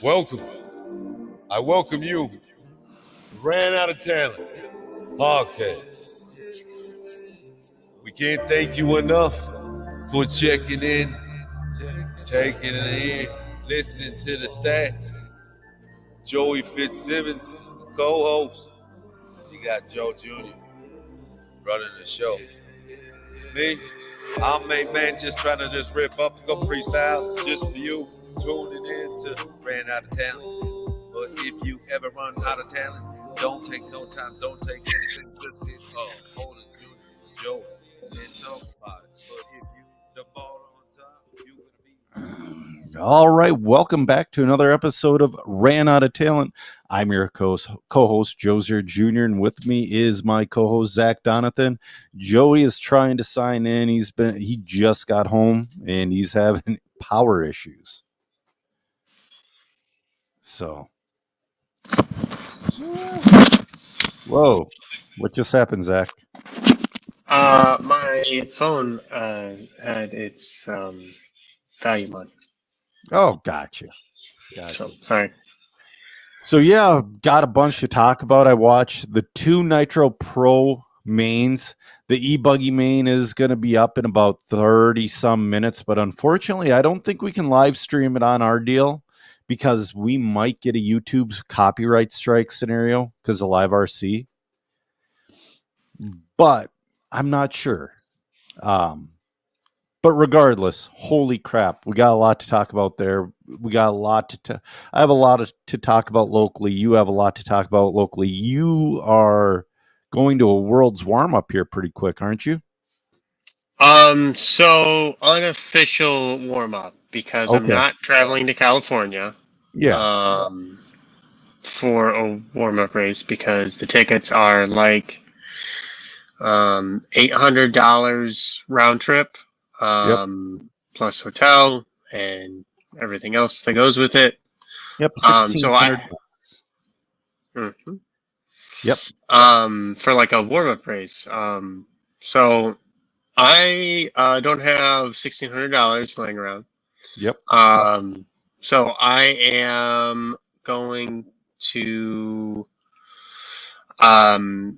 Welcome. I welcome you. Ran Out of Talent podcast. We can't thank you enough for checking in, taking it in, listening to the stats. Joey Fitzsimmons, co-host. You got Joe Jr. running the show. Me, I'm main man just trying to just rip up a couple freestyles just for you tuning in to Ran Out of Talent. But if you ever run out of talent, don't take no time, don't take anything, just get hold it, Junior or Joe, and talk about it. But if you the ball on top, you're gonna be. All right, welcome back to another episode of Ran Out of Talent. I'm your co-host Joser Jr., and with me is my co-host Zach Donathan. Joey is trying to sign in. He just got home and he's having power issues. So, whoa, what just happened, Zach? My phone had its volume on. Oh, gotcha. So sorry. So yeah, got a bunch to talk about. I watched the 2 Nitro Pro mains. The e-buggy main is going to be up in about 30 some minutes, but unfortunately, I don't think we can live stream it on our deal because we might get a YouTube copyright strike scenario because of Live RC. But I'm not sure. But regardless, holy crap, we got a lot to talk about there. We got a lot I have a lot to talk about locally. You have a lot to talk about locally. You are going to a World's warm-up here pretty quick, aren't you? So unofficial warm-up because I'm not traveling to California. Yeah. For a warm-up race because the tickets are like $800 round trip. Plus hotel and everything else that goes with it. Yep. So for like a warm-up race. So I don't have $1,600 laying around. Yep. So I am going to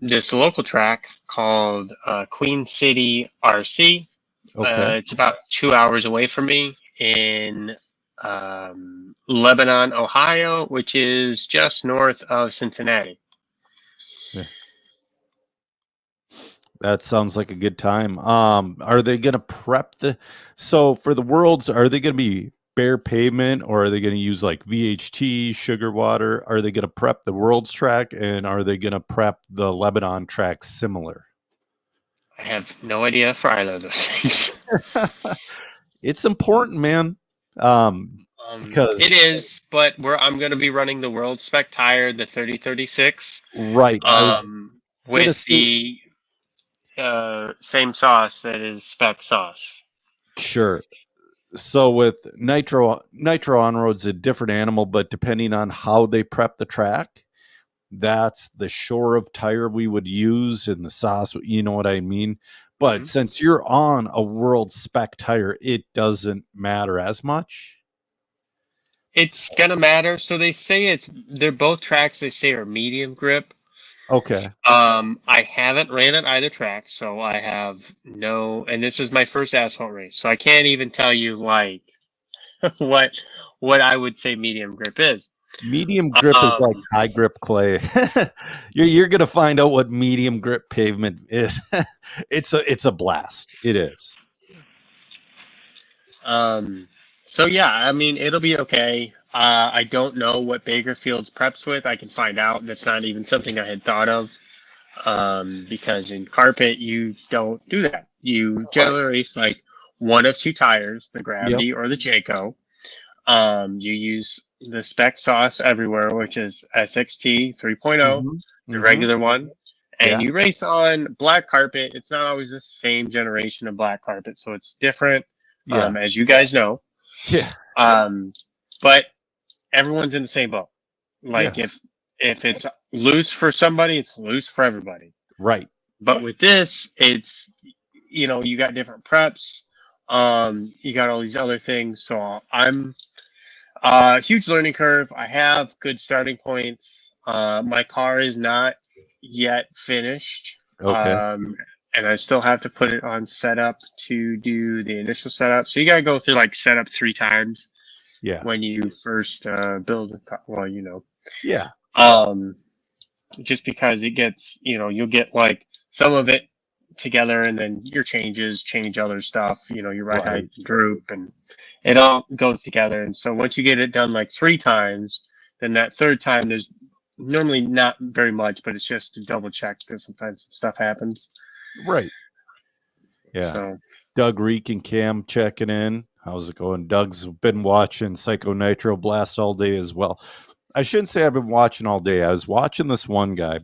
this local track called Queen City RC. Okay. It's about 2 hours away from me in Lebanon, Ohio, which is just north of Cincinnati. Yeah. That sounds like a good time. Are they going to prep so for the Worlds, are they going to be bare pavement or are they going to use like VHT, sugar water? Are they going to prep the Worlds track and are they going to prep the Lebanon track similar? I have no idea for either of those things. It's important, man. Because it is, but I'm going to be running the World Spec tire, the 3036. Right. With the same sauce that is spec sauce. Sure. So with Nitro On-Road's a different animal, but depending on how they prep the track, that's the shore of tire we would use and the sauce, you know what I mean? But since you're on a World Spec tire, it doesn't matter as much. It's going to matter. So they say they're both tracks they say are medium grip. Okay. I haven't ran at either track, so I have and this is my first asphalt race, so I can't even tell you like what I would say medium grip is. Medium grip is like high grip clay. You're gonna find out what medium grip pavement is. It's a blast. It is. So yeah, I mean it'll be okay. I don't know what Bakerfield's preps with. I can find out. That's not even something I had thought of. Because in carpet you don't do that. You generally race like one of 2 tires, the Gravity or the Jayco. You use the spec sauce everywhere, which is SXT 3.0, the regular one. And you race on black carpet. It's not always the same generation of black carpet, so it's different, as you guys know. Yeah. But everyone's in the same boat. Like if it's loose for somebody, it's loose for everybody. Right. But with this, it's, you got different preps. You got all these other things. So I'm Huge learning curve. I have good starting points. My car is not yet finished. Okay. And I still have to put it on setup to do the initial setup. So you gotta go through like setup 3 times Yeah. when you first build a car. Well, Yeah. um, just because it gets, you'll get like some of it together and then your changes change other stuff, your ride Right. height droop and it all goes together. And so once you get it done like 3 times, then that third time there's normally not very much, but it's just to double check because sometimes stuff happens. Right. Yeah. So Doug Reek and Cam checking in. How's it going? Doug's been watching Psycho Nitro Blast all day as well. I shouldn't say I've been watching all day. I was watching this one guy.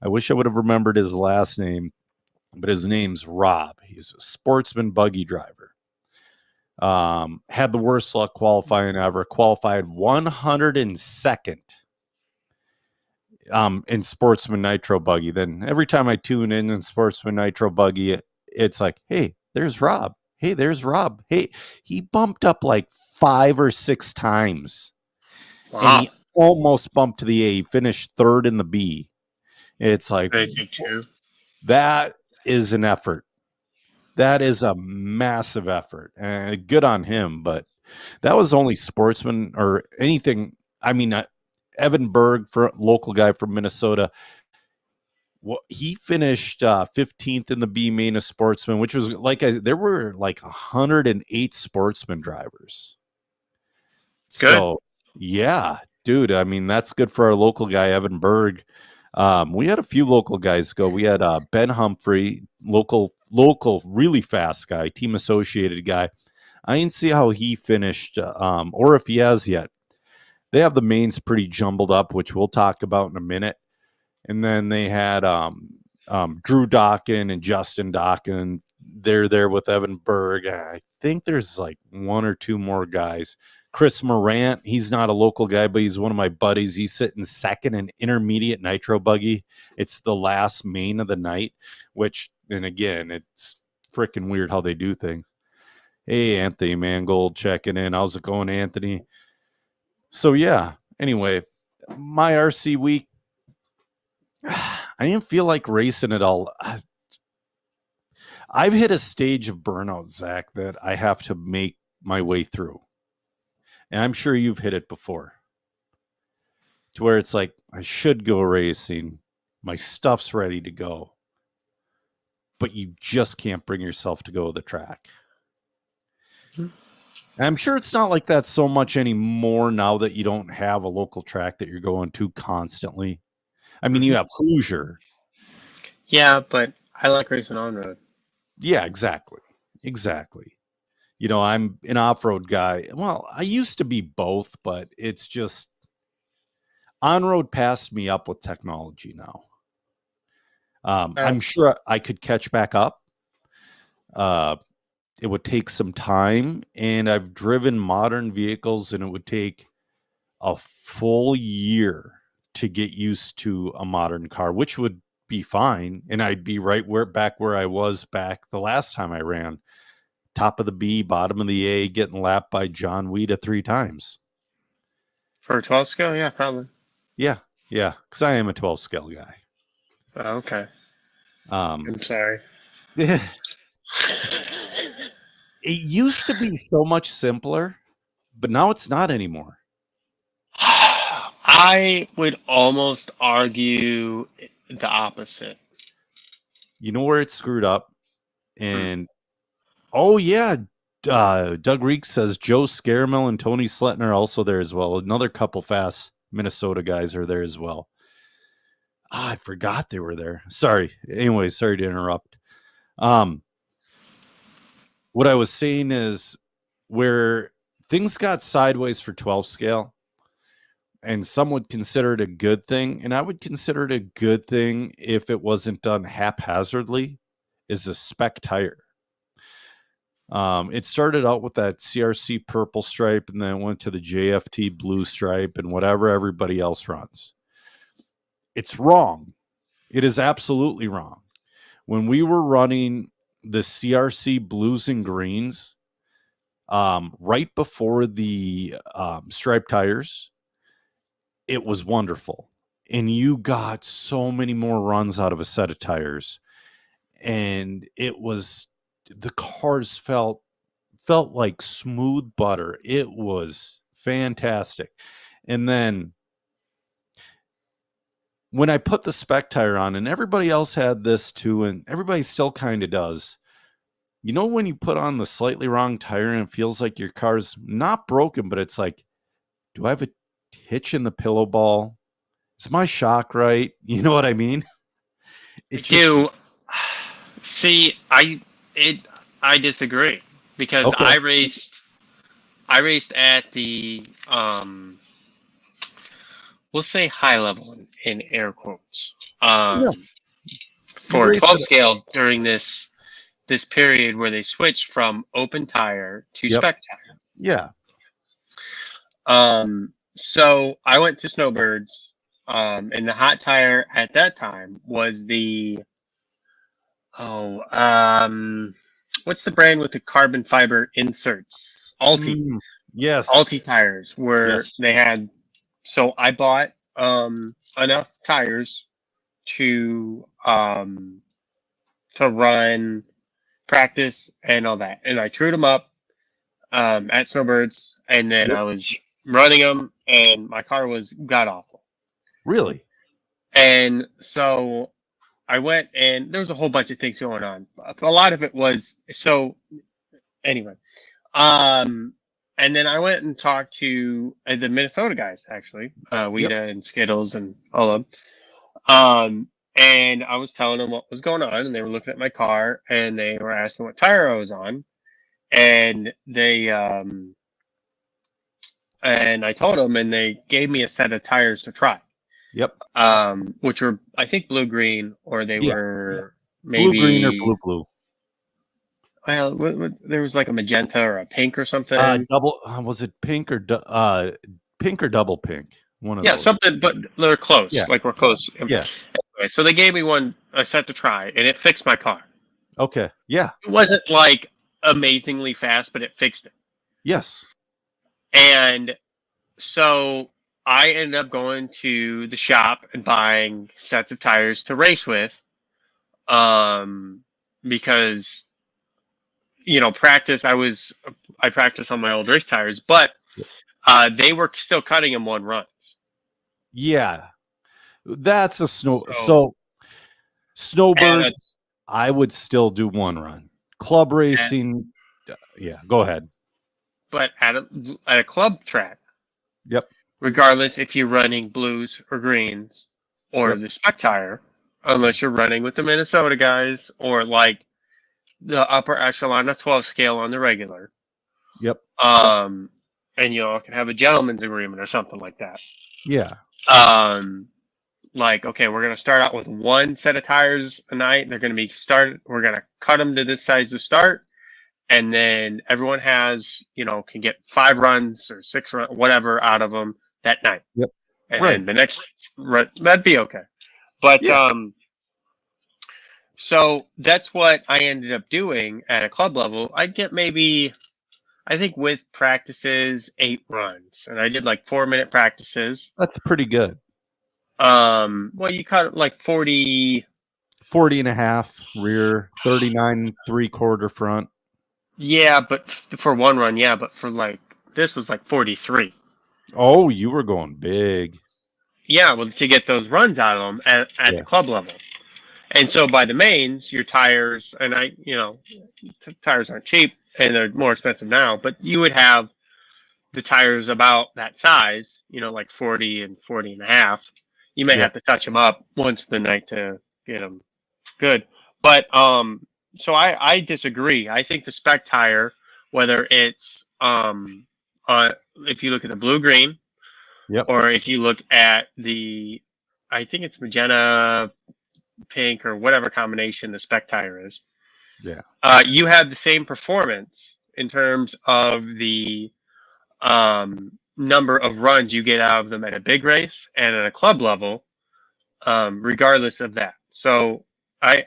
I wish I would have remembered his last name, but his name's Rob. He's a sportsman buggy driver. Had the worst luck qualifying ever. Qualified 102nd in Sportsman Nitro Buggy. Then every time I tune in Sportsman Nitro Buggy, it's like, hey, there's Rob. Hey, there's Rob. Hey, he bumped up like 5 or 6 times. wow, And he almost bumped to the A. He finished third in the B. It's like, basic too. that is an effort. That is a massive effort. Good on him. But that was only Sportsman or anything. I mean, Evan Berg, for local guy from Minnesota, he finished 15th in the B main of Sportsman, which was there were like 108 Sportsman drivers. Good. So yeah, dude. I mean, that's good for our local guy, Evan Berg. We had a few local guys go. We had Ben Humphrey, local, really fast guy, team associated guy. I didn't see how he finished, or if he has yet. They have the mains pretty jumbled up, which we'll talk about in a minute. And then they had Drew Dawkin and Justin Dawkin. They're there with Evan Berg. I think there's like 1 or 2 more guys. Chris Morant, he's not a local guy, but he's one of my buddies. He's sitting second in intermediate nitro buggy. It's the last main of the night, and again, it's freaking weird how they do things. Hey, Anthony Mangold checking in. How's it going, Anthony? So, yeah, anyway, my RC week, I didn't feel like racing at all. I've hit a stage of burnout, Zach, that I have to make my way through. And I'm sure you've hit it before. To where it's like, I should go racing. My stuff's ready to go. But you just can't bring yourself to go to the track. And I'm sure it's not like that so much anymore now that you don't have a local track that you're going to constantly. I mean, you have Hoosier. Yeah, but I like racing on road. Yeah, exactly. I'm an off-road guy. Well, I used to be both, but it's just on-road passed me up with technology now. I'm sure I could catch back up. It would take some time, and I've driven modern vehicles, and it would take a full year to get used to a modern car, which would be fine, and I'd be back where I was back the last time I ran. Top of the B, bottom of the A, getting lapped by John Weeda 3 times. For a 12 scale? Yeah, probably. Yeah, because I am a 12 scale guy. Oh, okay. I'm sorry. It used to be so much simpler, but now it's not anymore. I would almost argue the opposite. You know where it's screwed up? And oh yeah, Doug Reek says Joe Scaramel and Tony Sletton are also there as well. Another couple fast Minnesota guys are there as well. I forgot they were there. Sorry. Anyway, sorry to interrupt. What I was saying is where things got sideways for 12 scale, and some would consider it a good thing, and I would consider it a good thing if it wasn't done haphazardly, is a spec tire. It started out with that CRC purple stripe, and then it went to the JFT blue stripe and whatever everybody else runs. It's wrong. It is absolutely wrong. When we were running the CRC blues and greens, right before the striped tires, it was wonderful. And you got so many more runs out of a set of tires. And the cars felt like smooth butter. It was fantastic. And then when I put the spec tire on, and everybody else had this too, and everybody still kind of does, you know, when you put on the slightly wrong tire and it feels like your car's not broken, but it's like, do I have a hitch in the pillow ball? Is my shock right? You know what I mean? I do. See, I disagree because Okay. I raced at the we'll say high level in air quotes Yeah. for raced 12 at- scale during this period where they switched from open tire to Yep. spec tire. Yeah. So I went to Snowbirds, and the hot tire at that time was the what's the brand with the carbon fiber inserts? Alti. Yes. Alti tires where Yes. they had. So I bought enough tires to run practice and all that, and I trued them up at Snowbirds, and then Yep. I was running them, and my car was god awful. Really? And so I went, and there was a whole bunch of things going on. A lot of it was so. Anyway, and then I went and talked to the Minnesota guys, actually, Weta and Skittles and all of them. And I was telling them what was going on, and they were looking at my car, and they were asking what tire I was on, and they and I told them, and they gave me a set of tires to try. Yep. Which were, I think, blue green, or they Yeah. were maybe Blue green or blue blue. Well, there was like a magenta or a pink or something. Double was it pink or pink or double pink? One of Yeah, those. something, but they're close. Yeah. Like we're close. Yeah. Anyway, so they gave me a set to try, and it fixed my car. Okay. Yeah. It wasn't like amazingly fast, but it fixed it. Yes. And so I ended up going to the shop and buying sets of tires to race with, because practice. I practiced on my old race tires, but they were still cutting them one runs. Yeah. That's a So Snowbirds. I would still do one run. Club racing. Yeah. Go ahead. But at a club track. Yep. Regardless if you're running blues or greens or the spec tire, unless you're running with the Minnesota guys or like the upper echelon of 12 scale on the regular. Yep. And can have a gentleman's agreement or something like that. Yeah. Like, okay, we're going to start out with one set of tires a night. They're going to be started. We're going to cut them to this size to start. And then everyone has, can get 5 runs or 6 runs, whatever out of them that night. Yep. And Right. then the next run, that'd be okay. But, so that's what I ended up doing at a club level. I get maybe, I think with practices, 8 runs. And I did like 4-minute practices. That's pretty good. Well, you cut like 40 and a half rear, 39 3/4 front. Yeah, but for one run, yeah, but for like this was like 43. Oh, you were going big. Yeah, well, to get those runs out of them at the club level. And so by the mains, your tires, and tires aren't cheap and they're more expensive now, but you would have the tires about that size, like 40 and 40 and a half. You may have to touch them up once a night to get them good. But, so I disagree. I think the spec tire, whether it's, if you look at the blue green, or if you look at I think it's magenta, pink, or whatever combination the spec tire is. Yeah. You have the same performance in terms of the number of runs you get out of them at a big race and at a club level, regardless of that. So I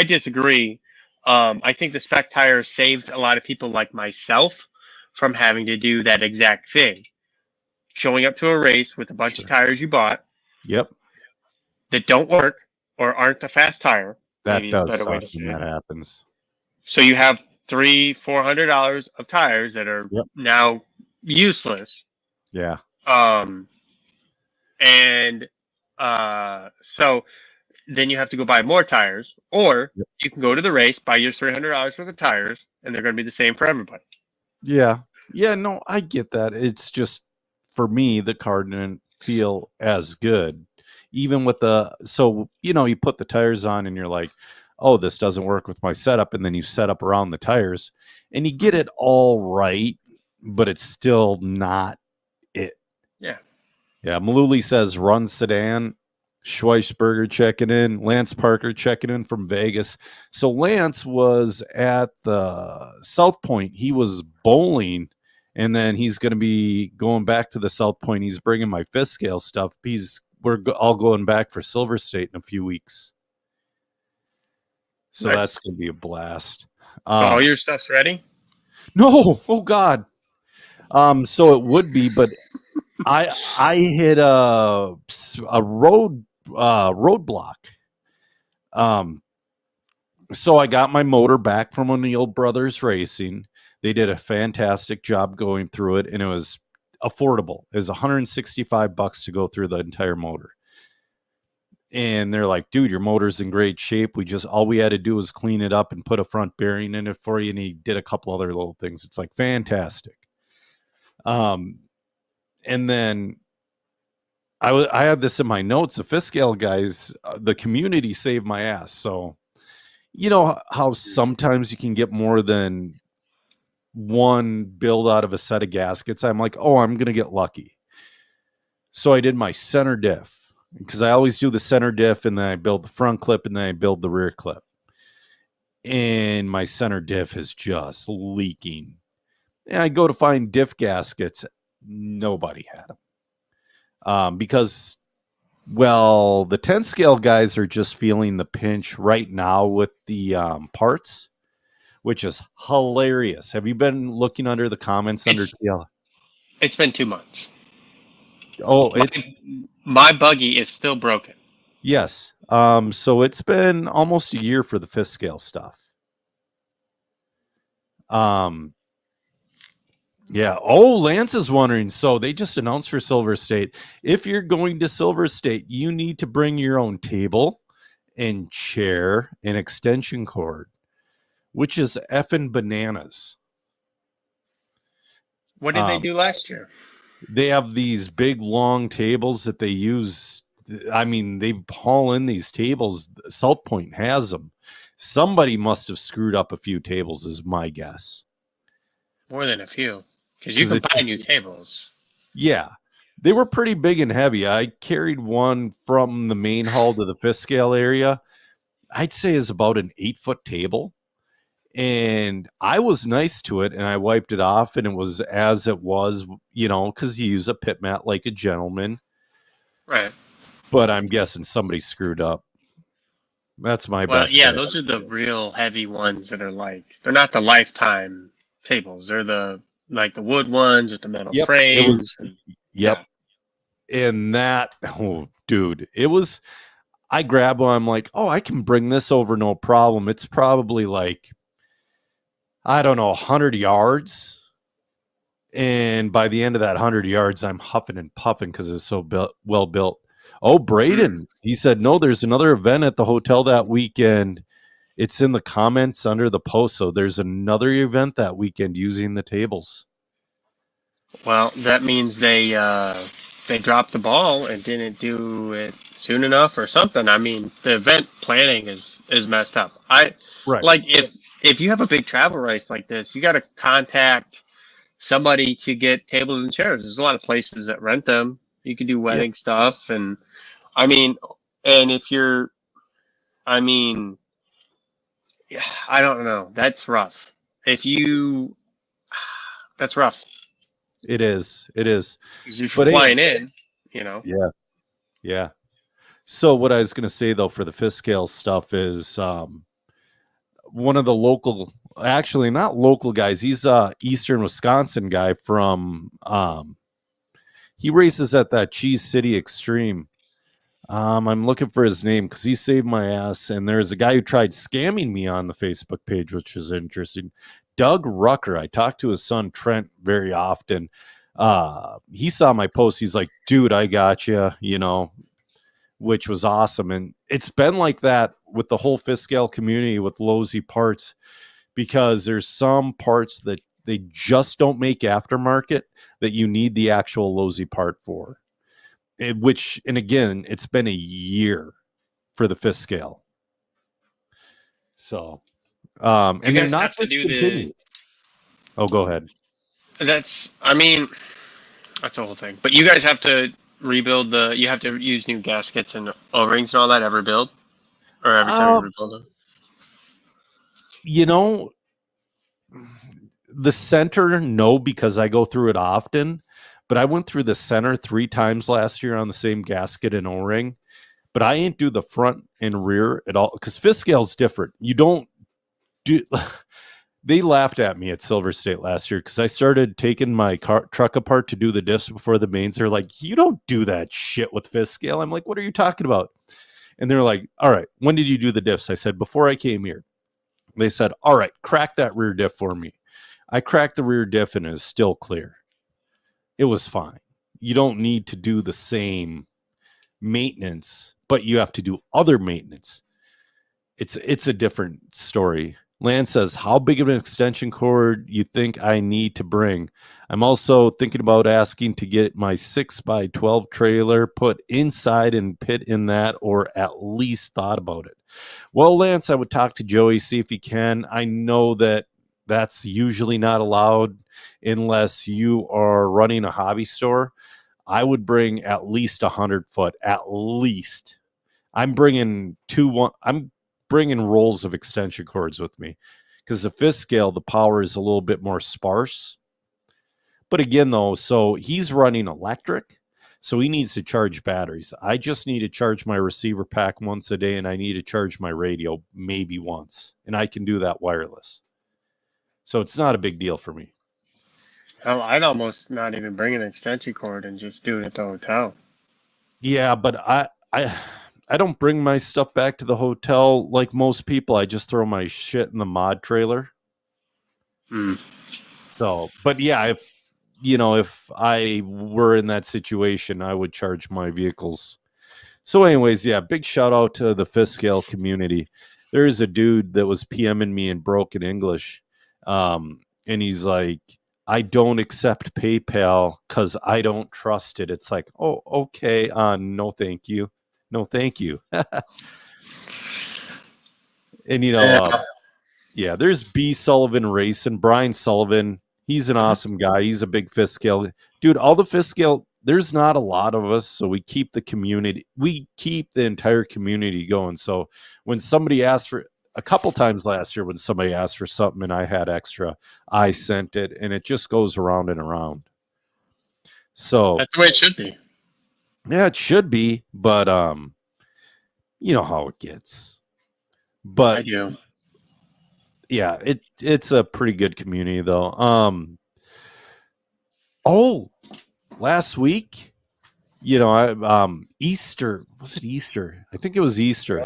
disagree. I think the spec tire saved a lot of people like myself from having to do that exact thing. Showing up to a race with a bunch of tires you bought Yep. that don't work or aren't a fast tire. That Maybe is a does better way suck to say when it. that happens. So you have $300-$400 of tires that are Yep. now useless. Yeah. And so then you have to go buy more tires, or Yep. you can go to the race, buy your $300 worth of tires, and they're going to be the same for everybody. Yeah. Yeah. No, I get that. It's just for me, the car didn't feel as good. Even with so, you put the tires on and you're like, oh, this doesn't work with my setup. And then you set up around the tires and you get it all right, but it's still not it. Yeah. Yeah. Maluli says run sedan. Schweisberger checking in. Lance Parker checking in from Vegas. So Lance was at the South Point. He was bowling, and then he's going to be going back to the South Point. He's bringing my fifth scale stuff. We're all going back for Silver State in a few weeks. So Nice. That's going to be a blast. So all your stuff's ready? No. Oh God. So it would be, but I hit a roadblock. So I got my motor back from O'Neill Brothers Racing. They did a fantastic job going through it, and it was affordable. It was $165 to go through the entire motor. And they're like, dude, your motor's in great shape. All we had to do was clean it up and put a front bearing in it for you. And he did a couple other little things. It's like fantastic. And then I had this in my notes. The Fiskale guys, the community saved my ass. So, you know how sometimes you can get more than one build out of a set of gaskets. I'm like, oh, I'm going to get lucky. So I did my center diff because I always do the center diff and then I build the front clip and then I build the rear clip. And my center diff is just leaking. And I go to find diff gaskets. Nobody had them. Because, well, the 10 scale guys are just feeling the pinch right now with the parts, which is hilarious. Have you been looking under the comments under TL? It's been 2 months. Oh, my buggy is still broken. Yes. So it's been almost a year for the fifth scale stuff. Yeah. Oh, Lance is wondering. So they just announced for Silver State. If you're going to Silver State, you need to bring your own table and chair and extension cord, which is effing bananas. What did they do last year? They have these big, long tables that they use. I mean, they haul in these tables. South Point has them. Somebody must have screwed up a few tables, is my guess. More than a few. Because you can buy new tables. Yeah. They were pretty big and heavy. I carried one from the main hall to the fifth scale area. I'd say is about an 8-foot table. And I was nice to it and I wiped it off and it was as it was, because you use a pit mat like a gentleman. Right. But I'm guessing somebody screwed up. That's my best. Yeah, those are the real heavy ones that are they're not the lifetime tables. They're the wood ones with the metal frames. Yep. And that, oh, dude, I grabbed one. I'm like, oh, I can bring this over. No problem. It's probably 100 yards. And by the end of that 100 yards, I'm huffing and puffing because it's so well built. Oh, Braden, he said, no, there's another event at the hotel that weekend. It's in the comments under the post. So there's another event that weekend using the tables. Well, that means they dropped the ball and didn't do it soon enough or something. I mean, the event planning is messed up. If you have a big travel race like this, you got to contact somebody to get tables and chairs. There's a lot of places that rent them. You can do wedding stuff. And I don't know. That's rough. That's rough. It is. Because if you're flying in, Yeah. So what I was going to say, though, for the fifth scale stuff is one of the local actually not local guys. He's a Eastern Wisconsin guy from he races at that Cheese City Extreme. I'm looking for his name because he saved my ass. And there's a guy who tried scamming me on the Facebook page, which is interesting. Doug Rucker. I talk to his son Trent very often. He saw my post. He's like, dude, I got you, which was awesome. And it's been like that with the whole Fiskale community with Losi parts, because there's some parts that they just don't make aftermarket that you need the actual Losi part for. And again, it's been a year for the Fiskale. So, and You they're guys not have to do discontinued. Oh, go ahead. That's a whole thing. But you guys have to rebuild you have to use new gaskets and O-rings and all that every build? Or every time you rebuild them? The center, no, because I go through it often. But I went through the center 3 times last year on the same gasket and O-ring. But I ain't do the front and rear at all, because Fiskale's different. You don't do... They laughed at me at Silver State last year because I started taking my truck apart to do the diffs before the mains. They're like, you don't do that shit with Fiskale. I'm like, what are you talking about? And they're like, all right, when did you do the diffs? I said, before I came here. They said, all right, crack that rear diff for me. I cracked the rear diff and it was still clear. It was fine. You don't need to do the same maintenance, but you have to do other maintenance. It's a different story. Lance says, how big of an extension cord you think I need to bring? I'm also thinking about asking to get my 6x12 trailer put inside and pit in that, or at least thought about it. Well, Lance, I would talk to Joey, see if he can. I know that that's usually not allowed unless you are running a hobby store. I would bring at least 100 foot, at least. I'm bringing rolls of extension cords with me, because the Fiskale, the power is a little bit more sparse. But again, though, so he's running electric, so he needs to charge batteries. I just need to charge my receiver pack once a day, and I need to charge my radio maybe once, and I can do that wireless. So it's not a big deal for me. Hell, I'd almost not even bring an extension cord and just do it at the hotel. Yeah, but I don't bring my stuff back to the hotel like most people. I just throw my shit in the mod trailer. So, but yeah, if I were in that situation, I would charge my vehicles. So anyways, yeah, big shout out to the Fiskale community. There is a dude that was PMing me in broken English. And he's like, I don't accept PayPal because I don't trust it. It's like, oh, okay. No, thank you. No, thank you. And, yeah, there's B. Sullivan Racing, Brian Sullivan. He's an awesome guy. He's a big Fiskale. Dude, all the Fiskale, there's not a lot of us, so we keep the entire community going. So when somebody asked for, a couple times last year when somebody asked for something and I had extra, I sent it, and it just goes around and around. So that's the way it should be. Yeah, it should be, but you know how it gets. But I do. Yeah, it's a pretty good community though. Last week, Easter, was it Easter? I think it was Easter.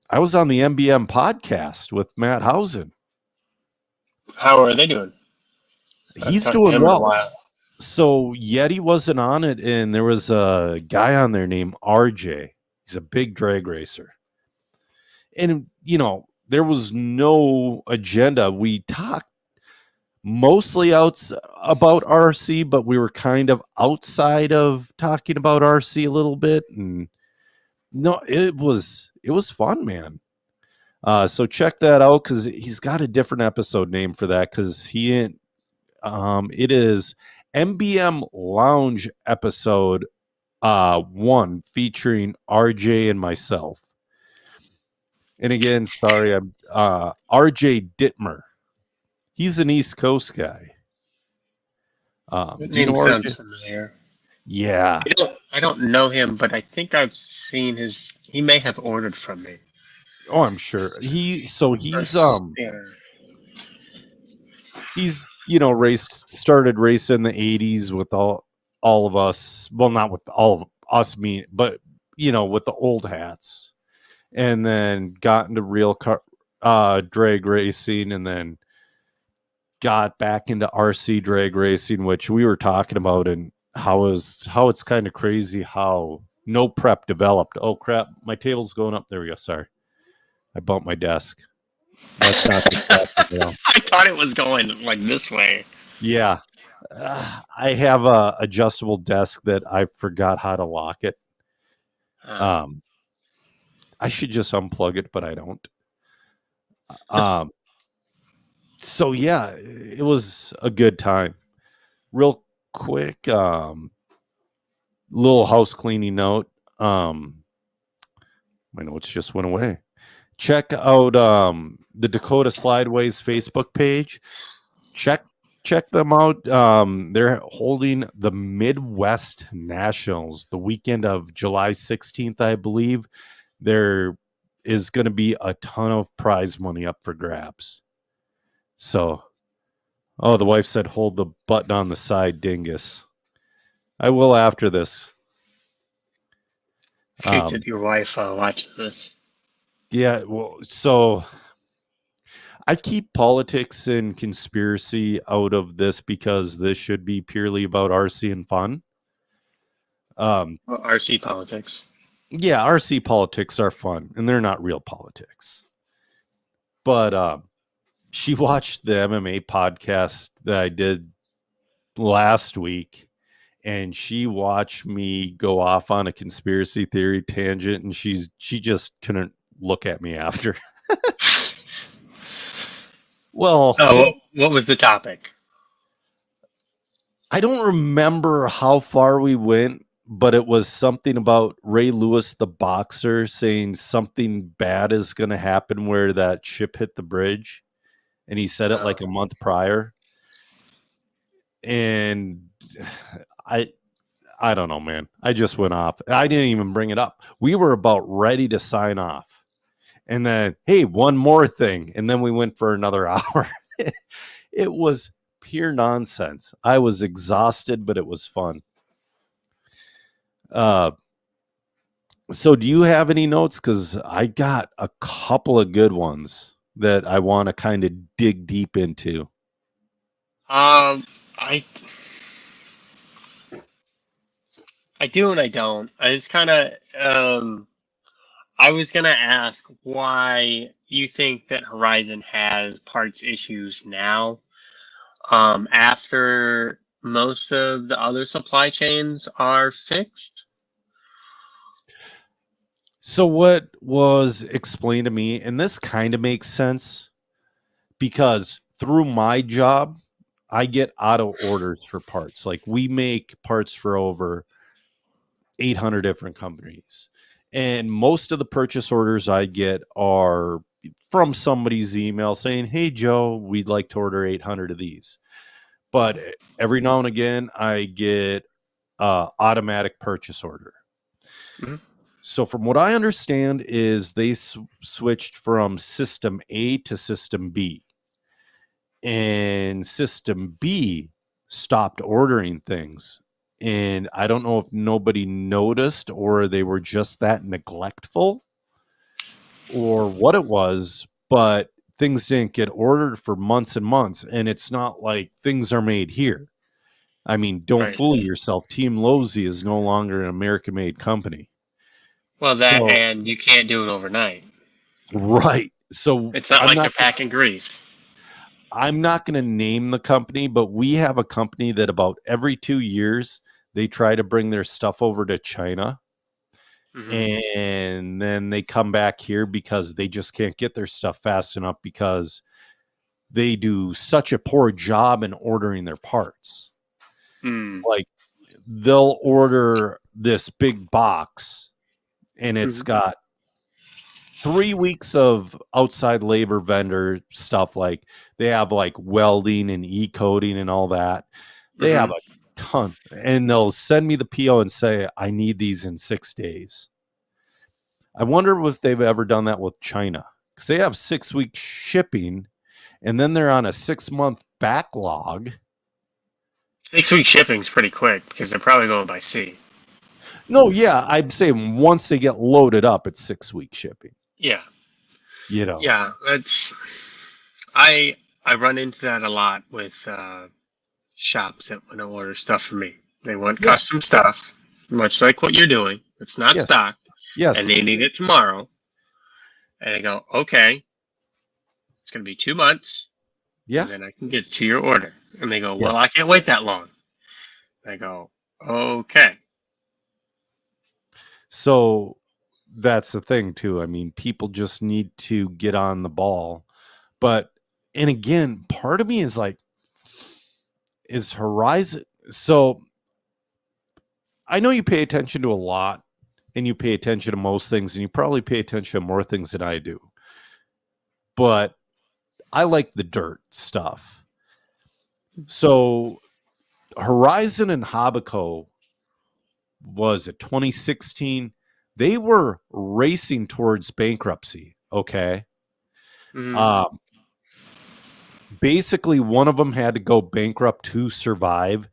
I was on the MBM podcast with Matt Housen. How are they doing? He's doing well. So Yeti wasn't on it, and there was a guy on there named RJ. He's a big drag racer. And, there was no agenda. We talked mostly about RC, but we were kind of outside of talking about RC a little bit. And no, it was fun, man. So check that out, because he's got a different episode name for that, because it is MBM Lounge episode 1 featuring RJ and myself. And again, sorry, I'm RJ Dittmer. He's an East Coast guy. Name sounds familiar. Yeah. I don't know him, but I think I've seen he may have ordered from me. Oh, I'm sure. He's Yeah. he's started racing in the 80s with all of us. Well, not with all of us, me, but with the old hats, and then got into real drag racing, and then got back into RC drag racing, which we were talking about, and how it's kind of crazy how no prep developed. Oh crap, my table's going up. There we go. Sorry, I bumped my desk. That's not the prep. I thought it was going like this way. Yeah. I have a adjustable desk that I forgot how to lock it. I should just unplug it, but I don't. So yeah, it was a good time. Real quick, little house cleaning note. My notes just went away. Check out the Dakota Slideways Facebook page. Check them out. They're holding the Midwest Nationals the weekend of July 16th, I believe. There is going to be a ton of prize money up for grabs. So, the wife said, hold the button on the side, dingus. I will after this. It's good that your wife watches this. Yeah, well, so I keep politics and conspiracy out of this because this should be purely about RC and fun. RC politics. Yeah, RC politics are fun, and they're not real politics. But she watched the MMA podcast that I did last week, and she watched me go off on a conspiracy theory tangent, and she just couldn't look at me after. Well, what was the topic? I don't remember how far we went, but it was something about Ray Lewis, the boxer, saying something bad is going to happen where that ship hit the bridge. And he said it like a month prior. And I don't know, man. I just went off. I didn't even bring it up. We were about ready to sign off. And then, hey, one more thing. And then we went for another hour. It was pure nonsense. I was exhausted, but it was fun. So do you have any notes? Because I got a couple of good ones that I want to kind of dig deep into. I do and I don't. I just kind of I was gonna ask why you think that Horizon has parts issues now, after most of the other supply chains are fixed. So what was explained to me, and this kind of makes sense, because through my job, I get auto orders for parts. Like we make parts for over 800 different companies. And most of the purchase orders I get are from somebody's email saying, hey, Joe, we'd like to order 800 of these. But every now and again, I get automatic purchase order. Mm-hmm. So from what I understand is they switched from System A to System B. And System B stopped ordering things. And I don't know if nobody noticed or they were just that neglectful or what it was, but things didn't get ordered for months and months. And it's not like things are made here. I mean, don't fool yourself. Team Lowe's is no longer an American-made company. Well, and you can't do it overnight. Right. So it's not like they're packing grease. I'm not going to name the company, but we have a company that about every 2 years, they try to bring their stuff over to China. Mm-hmm. And then they come back here because they just can't get their stuff fast enough because they do such a poor job in ordering their parts. Like they'll order this big box and it's got 3 weeks of outside labor vendor stuff. Like they have like welding and e-coating and all that. They have a ton, and they'll send me the PO and say, I need these in 6 days. I wonder if they've ever done that with China, because they have 6-week shipping, and then they're on a 6-month backlog. 6-week shipping's pretty quick because they're probably going by sea. No, yeah, I'm saying once they get loaded up, it's 6-week shipping. Yeah. You know. Yeah, that's I run into that a lot with shops that want to order stuff from me. They want custom stuff, much like what you're doing. It's not stocked. Yes. And they need it tomorrow. And I go, okay, it's going to be 2 months. Yeah. And then I can get to your order. And they go, well, I can't wait that long. I go, okay. So that's the thing too. I mean, people just need to get on the ball. But, and again, part of me is like, is Horizon. So I know you pay attention to a lot, and you pay attention to most things, and you probably pay attention to more things than I do. But I like the dirt stuff. So Horizon and Hobbico, was it 2016? They were racing towards bankruptcy. Okay. Mm-hmm. Basically, one of them had to go bankrupt to survive,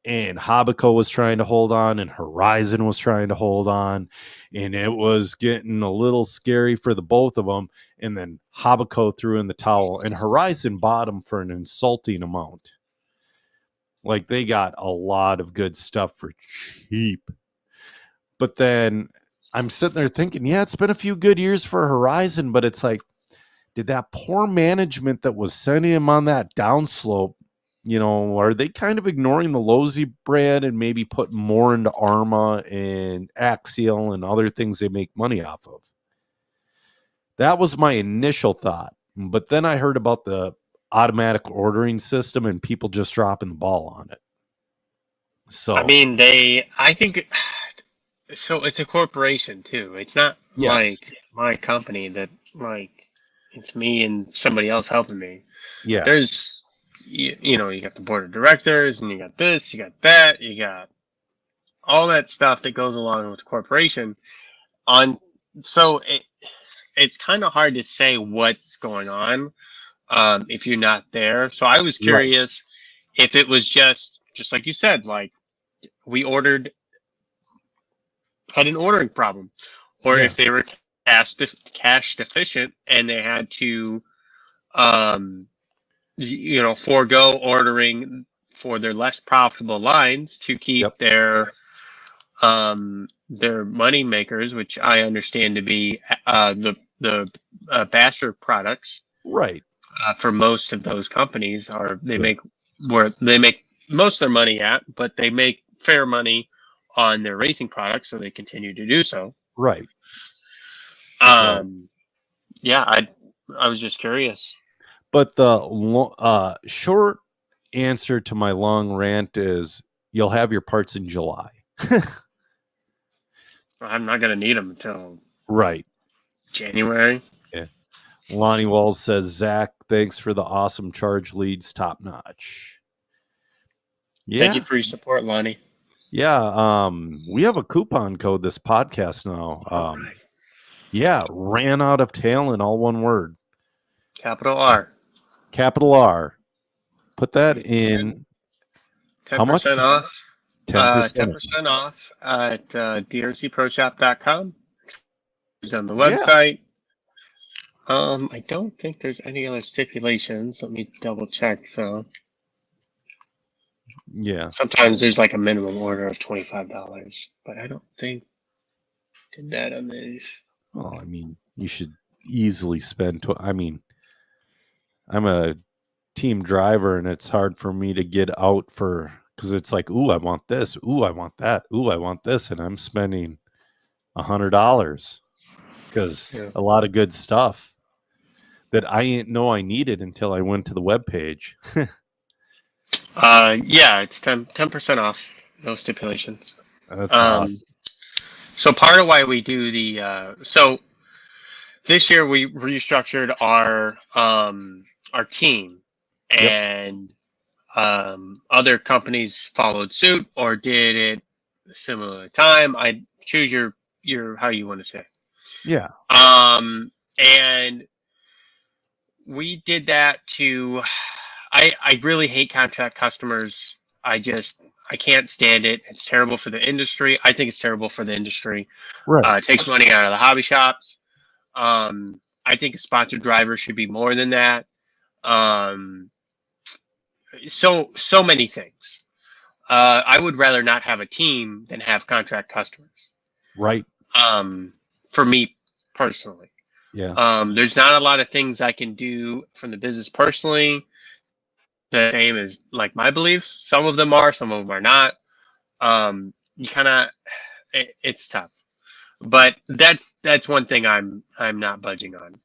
and Hobbico was trying to hold on, and Horizon was trying to hold on, and it was getting a little scary for the both of them. And then Hobbico threw in the towel, and Horizon bought them for an insulting amount. Like, they got a lot of good stuff for cheap. But then I'm sitting there thinking, yeah, it's been a few good years for Horizon, but it's like, did that poor management that was sending him on that downslope, you know, are they kind of ignoring the Lozi brand and maybe putting more into Arma and Axial and other things they make money off of? That was my initial thought. But then I heard about the automatic ordering system and people just dropping the ball on it. So I mean, I think, so it's a corporation too. It's not like my company that, like, it's me and somebody else helping me. Yeah. There's, you know, you got the board of directors, and you got this, you got that, you got all that stuff that goes along with the corporation. So it's kind of hard to say what's going on if you're not there. So I was curious if it was just like you said, like we had an ordering problem, or if they were cash deficient and they had to forego ordering for their less profitable lines to keep their money makers, which I understand to be the Basher products. Right. For most of those companies they make where they make most of their money at, but they make fair money on their racing products, so they continue to do so. Right. Yeah, I was just curious. But the short answer to my long rant is you'll have your parts in July. I'm not going to need them until January. Yeah. Lonnie Walls says, Zach, thanks for the awesome charge leads, top notch. Yeah. Thank you for your support, Lonnie. Yeah. We have a coupon code this podcast now. Yeah, ran out of talent, all one word. Capital R. Capital R. Put that in. 10% how much? Off. 10%. 10% off at drcproshop.com. It's on the website. Yeah. I don't think there's any other stipulations. Let me double check. So, yeah. Sometimes there's like a minimum order of $25, but I don't think did that on these. Well, I mean, you should easily spend. I'm a team driver, and it's hard for me to get out because it's like, ooh, I want this. Ooh, I want that. Ooh, I want this, and I'm spending $100 because a lot of good stuff that I didn't know I needed until I went to the webpage. Yeah, it's 10% off. No stipulations. That's awesome. So part of why we do so this year we restructured our team, and other companies followed suit or did it a similar time. I choose your how you want to say. Yeah. And we did that to. I really hate contract customers. I can't stand it. It's terrible for the industry. I think it's terrible for the industry. Right. It takes money out of the hobby shops. I think a sponsored driver should be more than that. So many things. I would rather not have a team than have contract customers. Right. For me personally. Yeah. There's not a lot of things I can do from the business personally. The same as like my beliefs. Some of them are, some of them are not. You kind of, it's tough. But that's one thing I'm not budging on.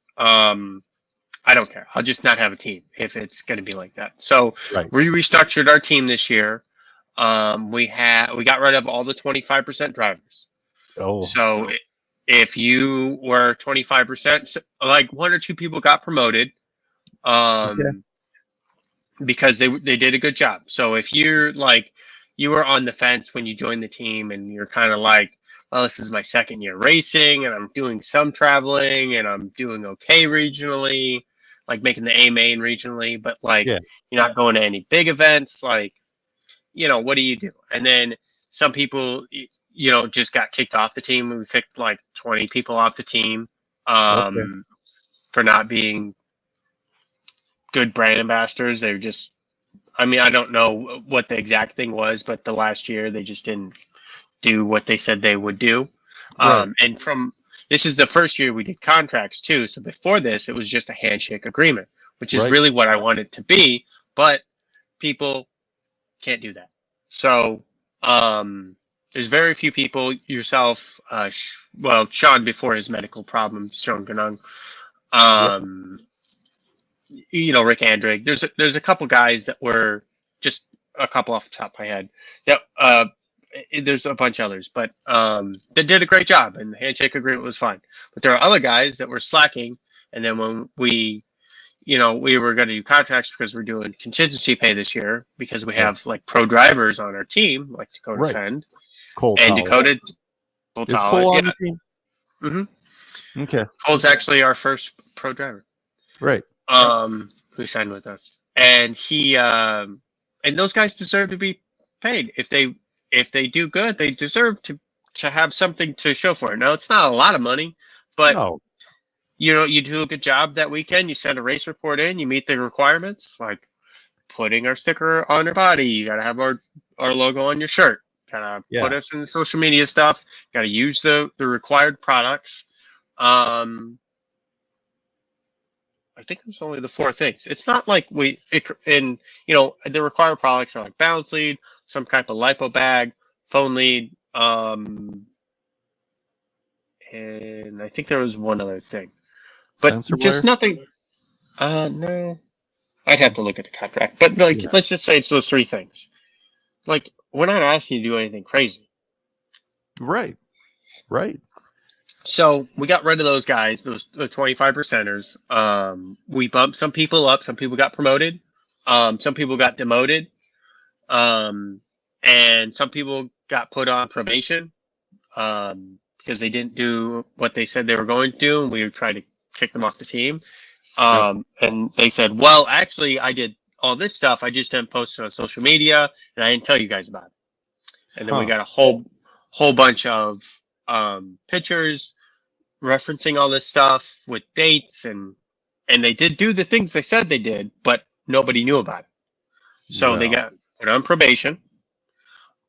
I don't care. I'll just not have a team if it's going to be like that. So Right. we restructured our team this year. We got rid of all the 25% drivers. Oh. So if you were 25%, like one or two people got promoted, because they did a good job. So if you're like, you were on the fence when you joined the team and you're kind of like, well, this is my second year racing and I'm doing some traveling and I'm doing okay regionally, like making the A main regionally, but like you're not going to any big events. Like, what do you do? And then some people, just got kicked off the team. We kicked like 20 people off the team for not being good brand ambassadors. They were just, I don't know what the exact thing was, but the last year they just didn't do what they said they would do. Right. And this is the first year we did contracts too. So before this, it was just a handshake agreement, which is really what I want it to be, but people can't do that. So, there's very few people, yourself, Sean before his medical problems, Sean Ganung, Rick Andrig. There's a couple guys that were just a couple off the top of my head. Yeah, there's a bunch of others, but they did a great job, and the handshake agreement was fine. But there are other guys that were slacking, and then when we were going to do contracts because we're doing contingency pay this year because we have like pro drivers on our team, like Dakota Fend. Cole and Toller. Dakota. Is Cole on the team? Mm-hmm. Okay. Cole's actually our first pro driver. Right. Who signed with us, and he and those guys deserve to be paid. If they do good, they deserve to have something to show for it. Now it's not a lot of money, but you do a good job that weekend. You send a race report in, you meet the requirements, like putting our sticker on our body. You got to have our logo on your shirt. Gotta put us in the social media stuff. Gotta use the required products. I think it's only the 4 things. It's not like the required products are like balance lead, some type of lipo bag, phone lead, and I think there was one other thing, but Sensor just wire? nothing. No, I'd have to look at the contract, but let's just say it's those 3 things. Like, we're not asking you to do anything crazy. Right. So we got rid of those guys, the 25%ers. We bumped some people up. Some people got promoted. Some people got demoted. And some people got put on probation because they didn't do what they said they were going to do. And we tried to kick them off the team. And they said, well, actually, I did all this stuff. I just didn't post it on social media, and I didn't tell you guys about it. And then we got a whole bunch of pictures referencing all this stuff with dates, and they did do the things they said they did, but nobody knew about it. So they got put on probation.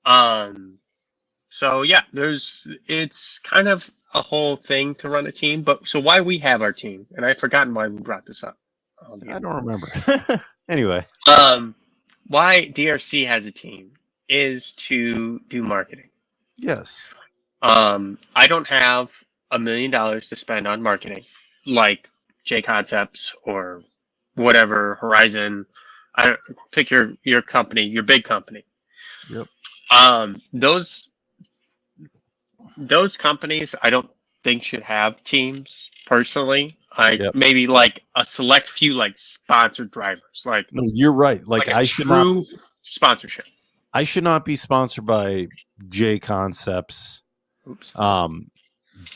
So yeah, it's kind of a whole thing to run a team. But so why we have our team, and I've forgotten why we brought this up. I don't remember. Anyway. Why DRC has a team is to do marketing. Yes. I don't have $1 million to spend on marketing like J Concepts or whatever, Horizon. I don't pick your company, your big company. Yep. Those companies I don't think should have teams personally. Maybe like a select few like sponsored drivers. Like, no, you're right. Like I should not sponsorship. I should not be sponsored by J Concepts. Oops.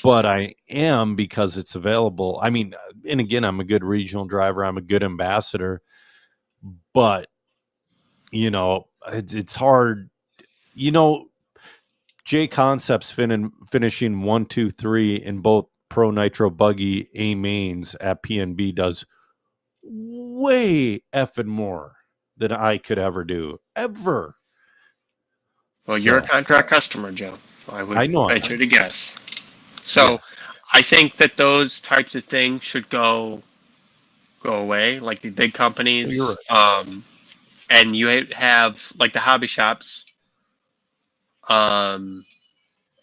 but I am because it's available. I mean, and again, I'm a good regional driver. I'm a good ambassador, but it's hard. J Concepts finishing 1, 2, 3 in both Pro Nitro Buggy A mains at PNB does way effing more than I could ever do. Ever. Well, you're a So, contract customer, Joe. I would I know I venture am. to guess. Yeah. So I think that those types of things should go away, like the big companies. You're right. And you have like the hobby shops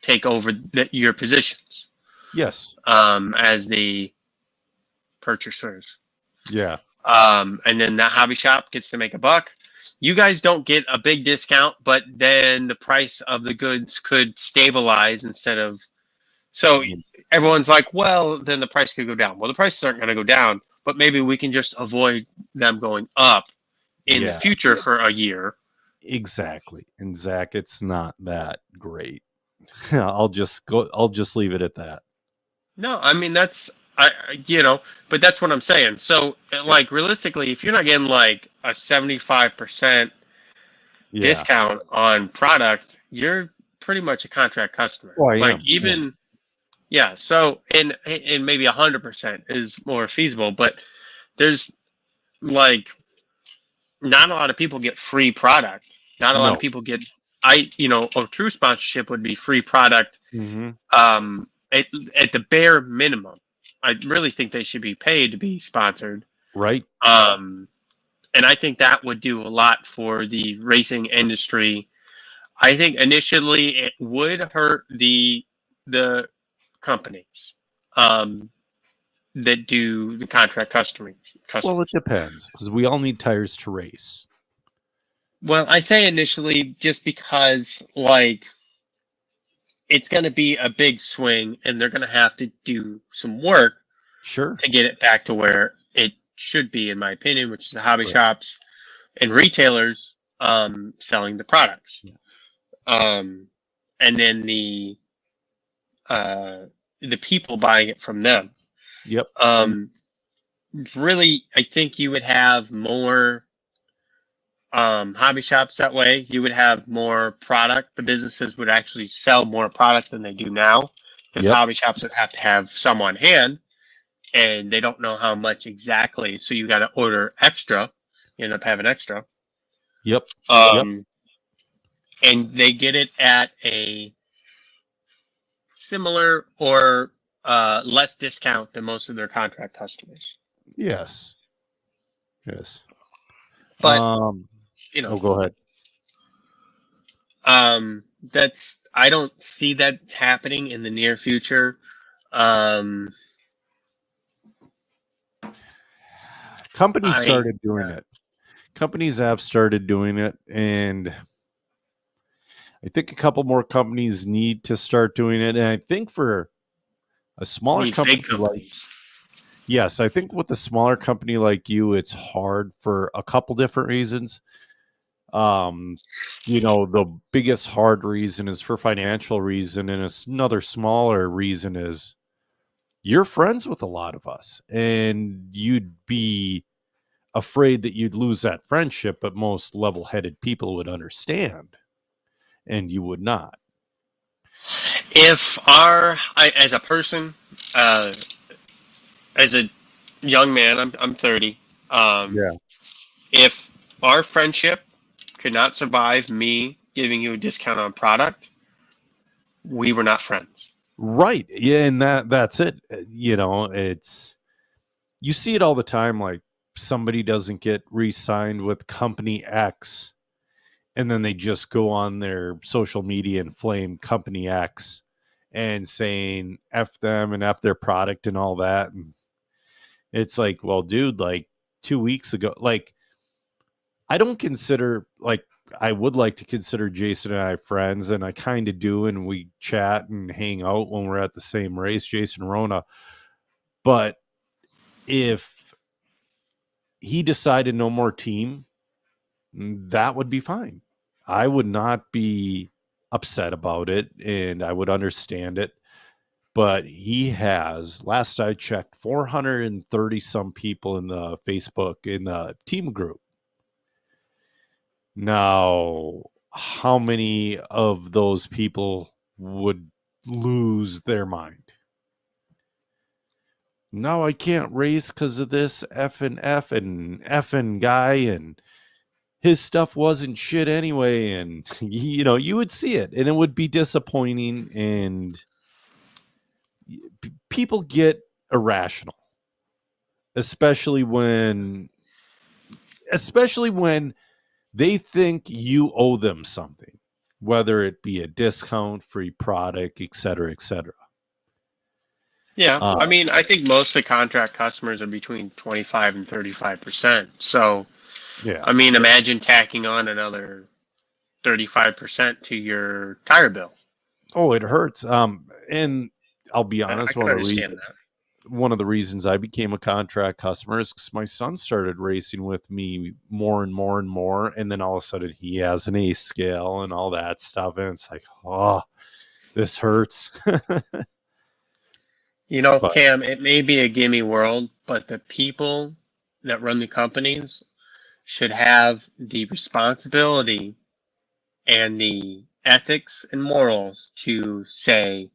take over your positions Yes. as the purchasers. Yeah. And then that hobby shop gets to make a buck. You guys don't get a big discount, but then the price of the goods could stabilize instead of. So everyone's like, well, then the price could go down. Well, the prices aren't going to go down, but maybe we can just avoid them going up in the Yeah. future for a year. Exactly. And Zach, it's not that great. I'll just leave it at that. No, I mean but that's what I'm saying. So, like realistically, if you're not getting like a 75% Yeah. discount on product, you're pretty much a contract customer. Oh, I like am. even yeah. So and maybe 100% is more feasible, but there's like not a lot of people get free product. Not a lot of No. people get a true sponsorship would be free product. Mm-hmm. At the bare minimum. I really think they should be paid to be sponsored. Right. And I think that would do a lot for the racing industry. I think initially it would hurt the companies that do the contract customers. Well, it depends because we all need tires to race. Well, I say initially just because like it's going to be a big swing and they're going to have to do some work Sure. to get it back to where it should be, in my opinion, which is the hobby shops and retailers selling the products. Yeah. And then the people buying it from them. Yep. Really, I think you would have more hobby shops that way. You would have more product. The businesses would actually sell more product than they do now because hobby shops would have to have some on hand and they don't know how much exactly. So you got to order extra. You end up having extra. Yep. And they get it at a similar or less discount than most of their contract customers. Yes. Yes. But Oh, go ahead. I don't see that happening in the near future. Companies started doing it. Companies have started doing it, and I think a couple more companies need to start doing it. And I think for a smaller company yes, I think with a smaller company like you, it's hard for a couple different reasons. The biggest hard reason is for financial reason, and another smaller reason is you're friends with a lot of us, and you'd be afraid that you'd lose that friendship, but most level-headed people would understand, and you would not. If as a person, as a young man, I'm 30. If our friendship could not survive me giving you a discount on product, we were not friends. Right. Yeah, and that's it. It's you see it all the time, like somebody doesn't get re-signed with company X and then they just go on their social media and flame company X and saying F them and F their product and all that. And it's like, well, dude, like 2 weeks ago, like I don't consider, like, I would like to consider Jason and I friends, and I kind of do, and we chat and hang out when we're at the same race, Jason Rona. But if he decided no more team, that would be fine. I would not be upset about it, and I would understand it. but he has, last I checked, 430 some people in the Facebook in the team group. Now, how many of those people would lose their mind? No, I can't race because of this effing guy, and his stuff wasn't shit anyway. And, you would see it, and it would be disappointing, and people get irrational, especially when they think you owe them something, whether it be a discount, free product, et cetera, et cetera. Yeah, I mean, I think most of the contract customers are between 25 and 35%. So, Yeah. I mean, imagine tacking on another 35% to your tire bill. Oh, it hurts. And I'll be I honest, can understand that. one of the reasons I became a contract customer is because my son started racing with me more and more and more. And then all of a sudden he has an ace scale and all that stuff. And it's like, oh, this hurts. But, Cam, it may be a gimme world, but the people that run the companies should have the responsibility and the ethics and morals to say,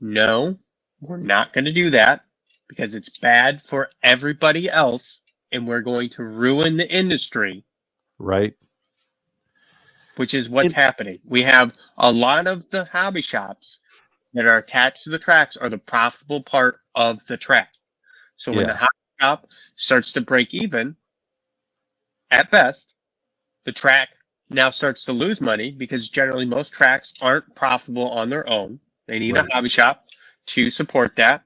no, we're not going to do that because it's bad for everybody else and we're going to ruin the industry. right. Which is what's happening. We have a lot of the hobby shops that are attached to the tracks are the profitable part of the track. So when the hobby shop starts to break even, at best, the track now starts to lose money because generally most tracks aren't profitable on their own. They need a hobby shop to support that.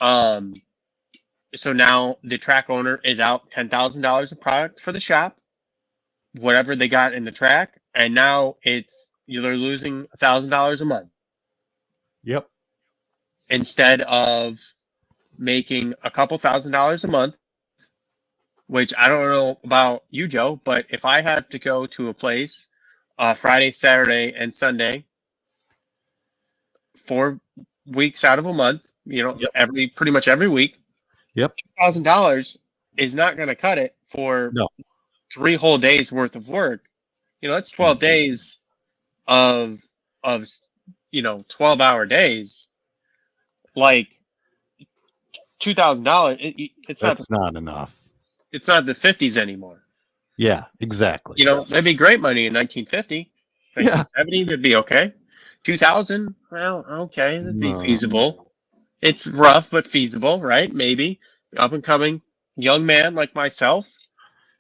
So now the track owner is out $10,000 of product for the shop, whatever they got in the track, and now they're losing $1,000 a month. Yep. Instead of making a couple $1,000s a month, which I don't know about you, Joe, but if I had to go to a place Friday, Saturday, and Sunday, 4 weeks out of a month, pretty much every week, $2,000 is not going to cut it for 3 whole days worth of work. That's 12 days of 12-hour days. Like $2,000, That's not enough. It's not the 50s anymore. Yeah, exactly. That'd be great money in 1950. 1970 would be okay. 2000, well, okay, that'd be feasible. It's rough, but feasible, right? Maybe. Up and coming young man like myself.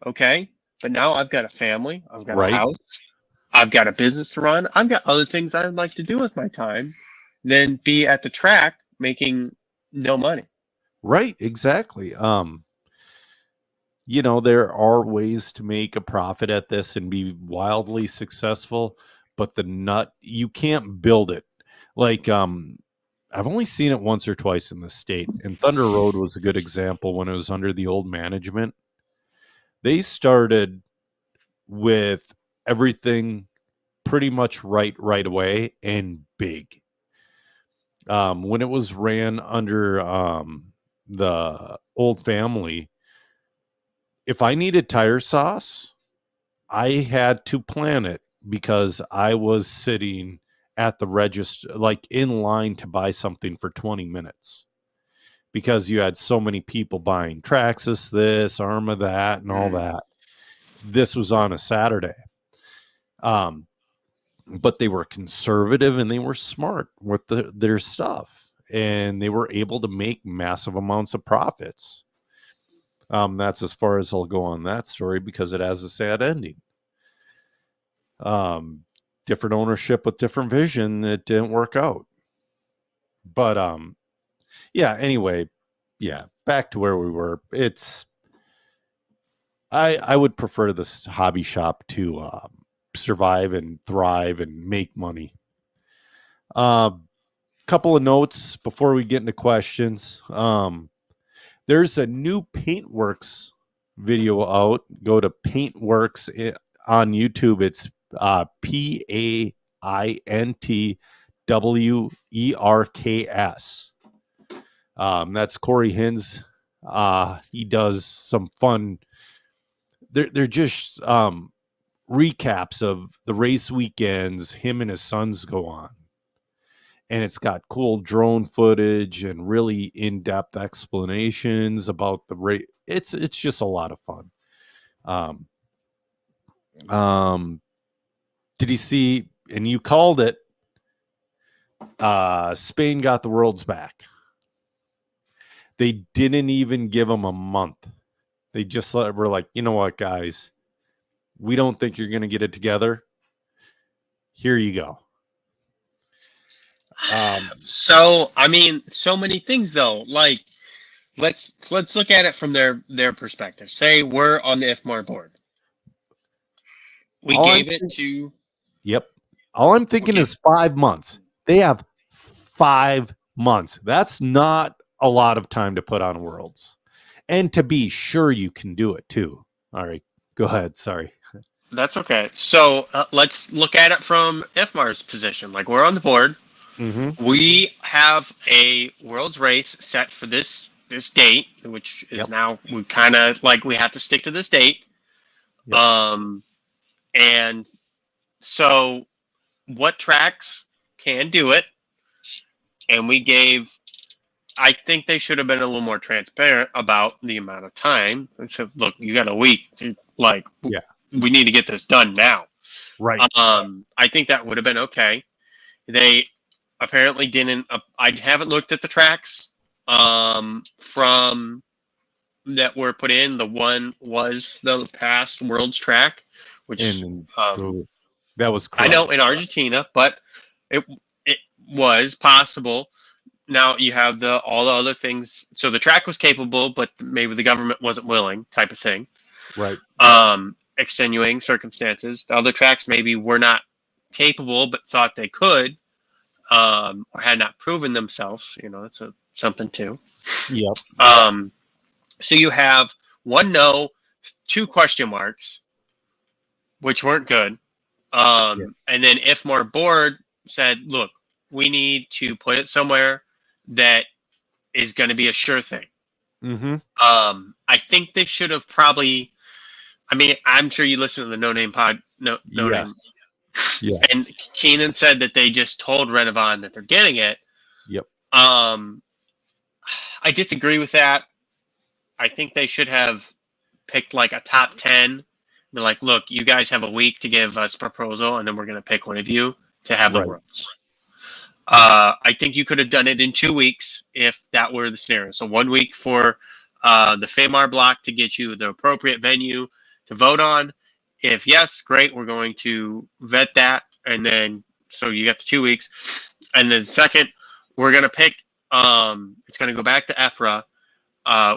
Okay. But now I've got a family. I've got a house. I've got a business to run. I've got other things I'd like to do with my time than be at the track making no money. Right. Exactly. There are ways to make a profit at this and be wildly successful, but you can't build it. Like, I've only seen it once or twice in the state, and Thunder Road was a good example when it was under the old management. They started with everything pretty much right away and big. When it was ran under the old family, if I needed tire sauce, I had to plan it because I was sitting at the register, like in line to buy something for 20 minutes because you had so many people buying Traxxas this, Arma that, and all that. This was on a Saturday. But they were conservative and they were smart with their stuff, and they were able to make massive amounts of profits. That's as far as I'll go on that story because it has a sad ending. Different ownership with different vision. It didn't work out. But anyway, back to where we were. I would prefer this hobby shop to survive and thrive and make money. Couple of notes before we get into questions. There's a new Paintworks video out. Go to Paintworks on YouTube. It's PAINT.works. WERKS. That's Corey Hins. He does some fun. They're just recaps of the race weekends him and his sons go on. And it's got cool drone footage and really in-depth explanations about the race. It's just a lot of fun. Did you see, and you called it, Spain got the world's back. They didn't even give them a month. They just were like, you know what, guys, we don't think you're going to get it together. Here you go. So I mean, so many things though. Like, let's look at it from their perspective. Say we're on the IFMAR board. We gave it to. Yep. All I'm thinking is 5 months. They have 5 months. That's not a lot of time to put on Worlds, and to be sure you can do it too. All right, go ahead. Sorry. That's okay. So let's look at it from IFMAR's position. Like, we're on the board. Mm-hmm. We have a Worlds race set for this date, which is now we kind of like we have to stick to this date. Yep. And so what tracks can do it? And we gave. I think they should have been a little more transparent about the amount of time. And so, look, you got a week to we need to get this done now. Right. I think that would have been okay. They apparently didn't. I haven't looked at the tracks from that were put in. The one was the past Worlds track, which that was correct. I know in Argentina, but it was possible. Now you have all the other things. So the track was capable, but maybe the government wasn't willing, type of thing. Right. Extenuating circumstances. The other tracks maybe were not capable, but thought they could, or had not proven themselves. You know, it's something too. Yep. So you have 1 no, 2 question marks, which weren't good. And then IFMAR board said, look, we need to put it somewhere that is going to be a sure thing. Mm-hmm. I think they should have probably. I mean, I'm sure you listen to the No Name Pod. No Name. Yeah. And Keenan said that they just told Renovon that they're getting it. Yep. I disagree with that. I think they should have picked like a top 10. They're like, look, you guys have a week to give us a proposal, and then we're going to pick one of you to have the Worlds. I think you could have done it in 2 weeks if that were the scenario. So 1 week for the FAMAR block to get you the appropriate venue to vote on. If yes, great, we're going to vet that. And then, so you got the 2 weeks. And then second, we're going to pick, it's going to go back to EFRA.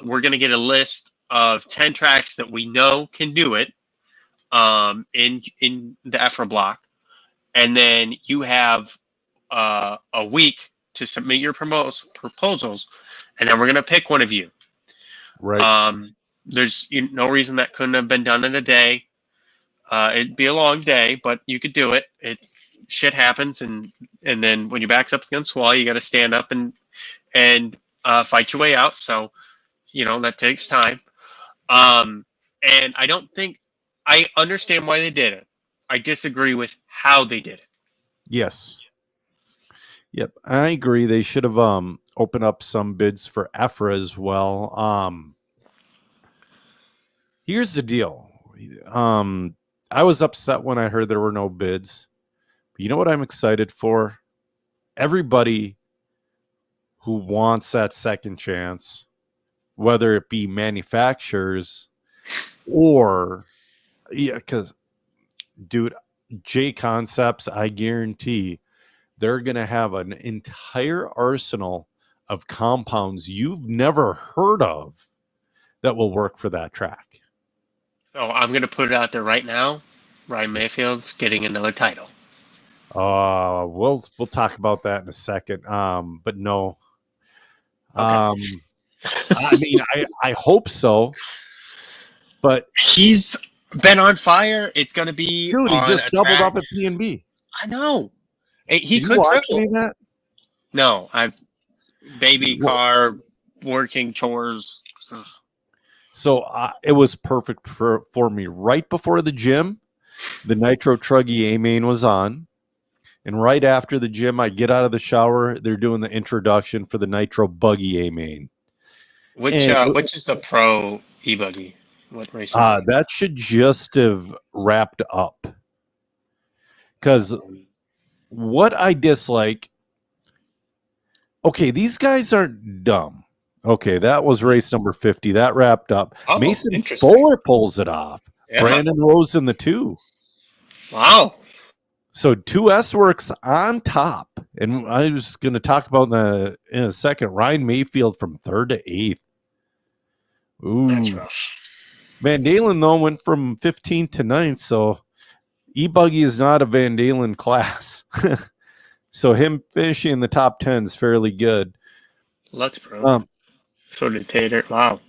We're going to get a list of 10 tracks that we know can do it in the EFRA block. And then you have a week to submit your proposals, and then we're going to pick one of you. Right. There's no reason that couldn't have been done in a day. It'd be a long day, but you could do it. Shit happens, and then when your back's up against the wall, you got to stand up and fight your way out. So, that takes time. And I don't think I understand why they did it. I disagree with how they did it. Yes. Yep, I agree. They should have opened up some bids for EFRA as well. Here's the deal. I was upset when I heard there were no bids. But you know what I'm excited for? Everybody who wants that second chance, whether it be manufacturers or, because, dude, J Concepts, I guarantee they're going to have an entire arsenal of compounds you've never heard of that will work for that track. So I'm going to put it out there right now. Ryan Mayfield's getting another title. We'll talk about that in a second. But no. Okay. I mean, I hope so. But he's been on fire. It's going to be. Dude, he just doubled up at P&B. I know. Hey, he Did you could watch triple. any of that? No, I've baby Well, car, working chores. Ugh. so it was perfect for me. Right before the gym, the Nitro Truggy A main was on. And right after the gym, I get out of the shower. They're doing the introduction for the Nitro Buggy A main. And Which is the pro e-buggy? What race is that? that should just have wrapped up. Because what I dislike, okay, these guys aren't dumb. Okay, that was race number 50. That wrapped up. Oh, Mason interesting. Fuller pulls it off. Yeah. Brandon Rose in the 2. Wow. So 2S works on top. And I was going to talk about in a second. Ryan Mayfield from 3rd to 8th. Ooh. That's rough. Van Dalen, though, went from 15th to 9th. So e-buggy is not a Van Dalen class. So him finishing in the top 10 is fairly good. Lutz pro. So did Tater. Wow.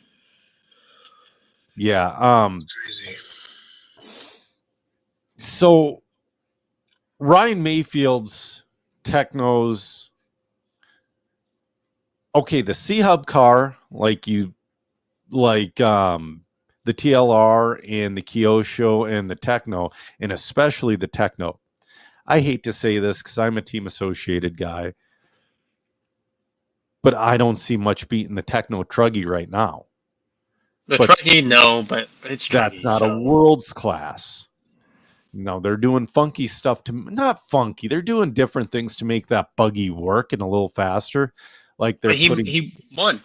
Yeah. Crazy. So Ryan Mayfield's Technos. Okay, the C-Hub car, the TLR and the Kyosho and the Techno, and especially the Techno. I hate to say this because I'm a team associated guy, but I don't see much beating the Techno Truggy right now. The But Truggy, no, but it's That's Truggy. not a world's class. No, they're doing funky stuff not funky. They're doing different things to make that buggy work and a little faster. Like they're But he won.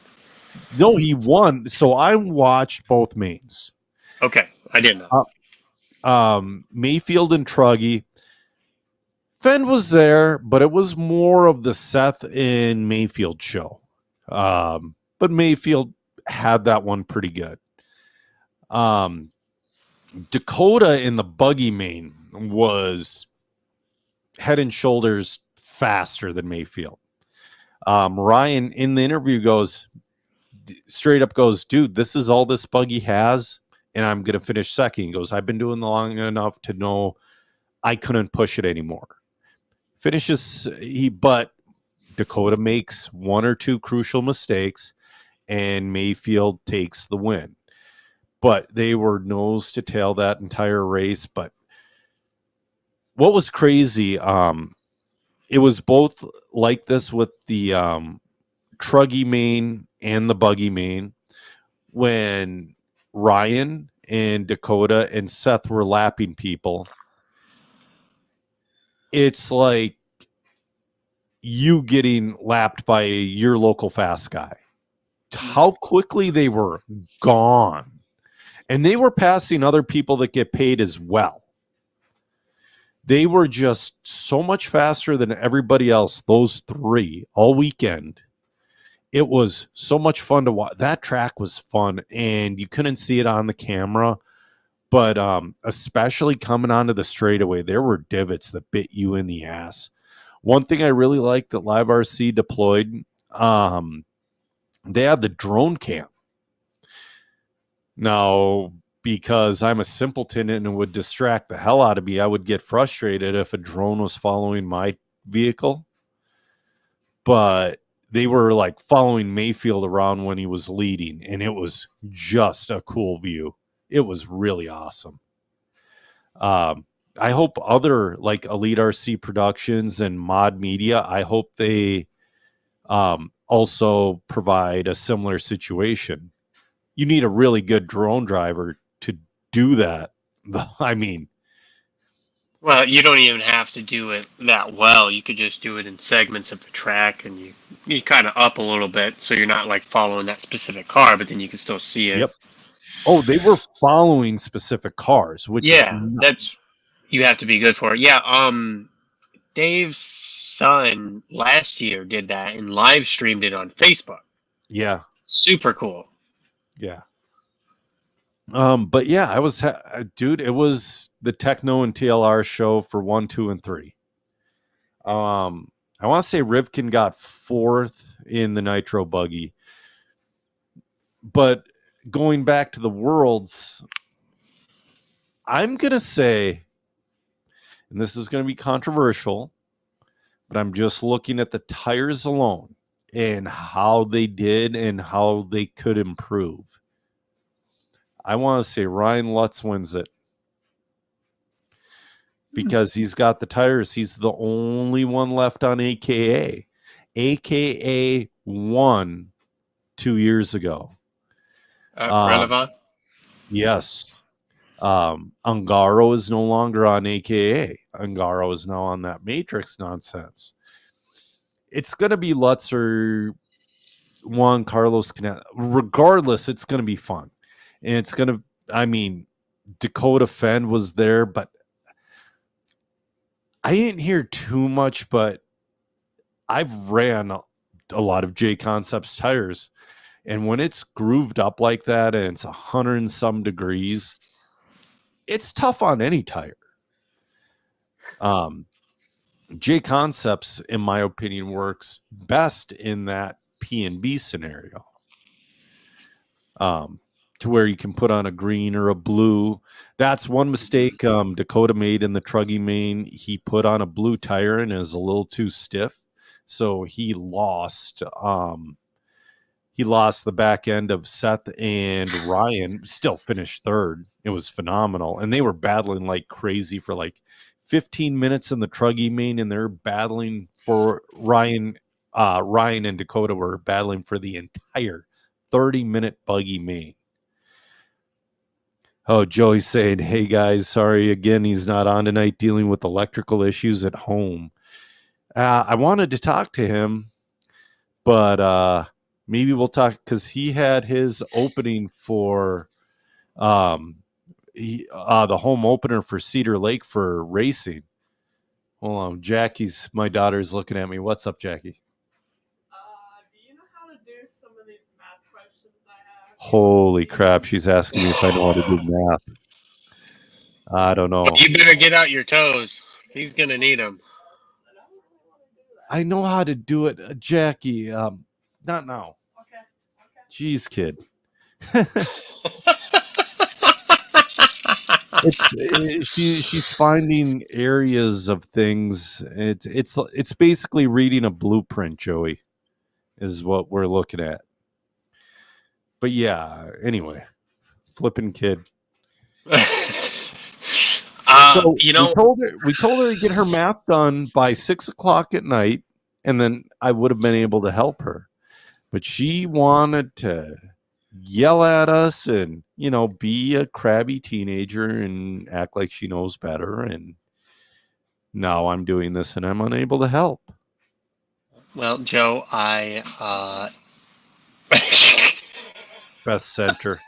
No, he won. So I watched both mains. Okay, I didn't know. Mayfield and Truggy. Fend was there, but it was more of the Seth and Mayfield show. But Mayfield had that one pretty good. Dakota in the buggy main was head and shoulders faster than Mayfield. Ryan in the interview straight up goes, dude, this is all this buggy has, and I'm going to finish second. He goes, I've been doing long enough to know I couldn't push it anymore. But Dakota makes 1 or 2 crucial mistakes, and Mayfield takes the win. But they were nose to tail that entire race. But what was crazy, it was both like this with the Truggy main and the buggy main. When Ryan and Dakota and Seth were lapping people, it's like you getting lapped by your local fast guy. How quickly they were gone. And they were passing other people that get paid as well. They were just so much faster than everybody else, those 3, all weekend. It was so much fun to watch. That track was fun, and you couldn't see it on the camera. But especially coming onto the straightaway, there were divots that bit you in the ass. One thing I really liked that Live RC deployed, they had the drone cam. Now, because I'm a simpleton and it would distract the hell out of me, I would get frustrated if a drone was following my vehicle. But they were like following Mayfield around when he was leading, and it was just a cool view. It was really awesome. I hope other like Elite RC Productions and Mod Media, I hope they also provide a similar situation. You need a really good drone driver to do that. I mean, Well, you don't even have to do it that well. You could just do it in segments of the track, and you kind of up a little bit, so you're not like following that specific car, but then you can still see it. Yep. Oh, they were following specific cars, which that's you have to be good for it. Yeah. Dave's son last year did that and live streamed it on Facebook. Yeah. Super cool. Yeah. But yeah, dude, it was the Techno and TLR show for 1, 2, and 3. I want to say Rivkin got 4th in the Nitro buggy. But going back to the Worlds, I'm going to say, and this is going to be controversial, but I'm just looking at the tires alone and how they did and how they could improve. I want to say Ryan Lutz wins it because he's got the tires. He's the only one left on AKA. AKA won 2 years ago. Relevant. Yes. Ungaro is no longer on AKA. Ungaro is now on that Matrix nonsense. It's going to be Lutz or Juan Carlos Canal. Regardless, it's going to be fun. And it's going to, I mean, Dakota Fenn was there, but I didn't hear too much, but I've ran a lot of J Concepts tires. And when it's grooved up like that and it's 100 and some degrees, it's tough on any tire. J Concepts, in my opinion, works best in that P&B scenario. To where you can put on a green or a blue. That's one mistake Dakota made in the Truggy main. He put on a blue tire and it was a little too stiff. So he lost the back end of Seth and Ryan. Still finished third. It was phenomenal. And they were battling like crazy for like 15 minutes in the Truggy main, and they're battling for Ryan and Dakota were battling for the entire 30-minute buggy main. Oh, Joey's saying, hey, guys, sorry again, he's not on tonight dealing with electrical issues at home. I wanted to talk to him, but maybe we'll talk because he had his opening for the home opener for Cedar Lake for racing. Hold on. My daughter's looking at me. What's up, Jackie? Do you know how to do some of these math questions I have? Holy crap. She's asking me if I know how to do math. I don't know. You better get out your toes. He's going to need them. I know how to do it, Jackie. Not now. Okay. Jeez, kid. She's finding areas of things. It's basically reading a blueprint, Joey, is what we're looking at. But yeah, anyway, flipping kid. So we told her to get her math done by 6:00 at night, and then I would have been able to help her. But she wanted to yell at us and, be a crabby teenager and act like she knows better. And now I'm doing this and I'm unable to help. Well, Joe, Best center.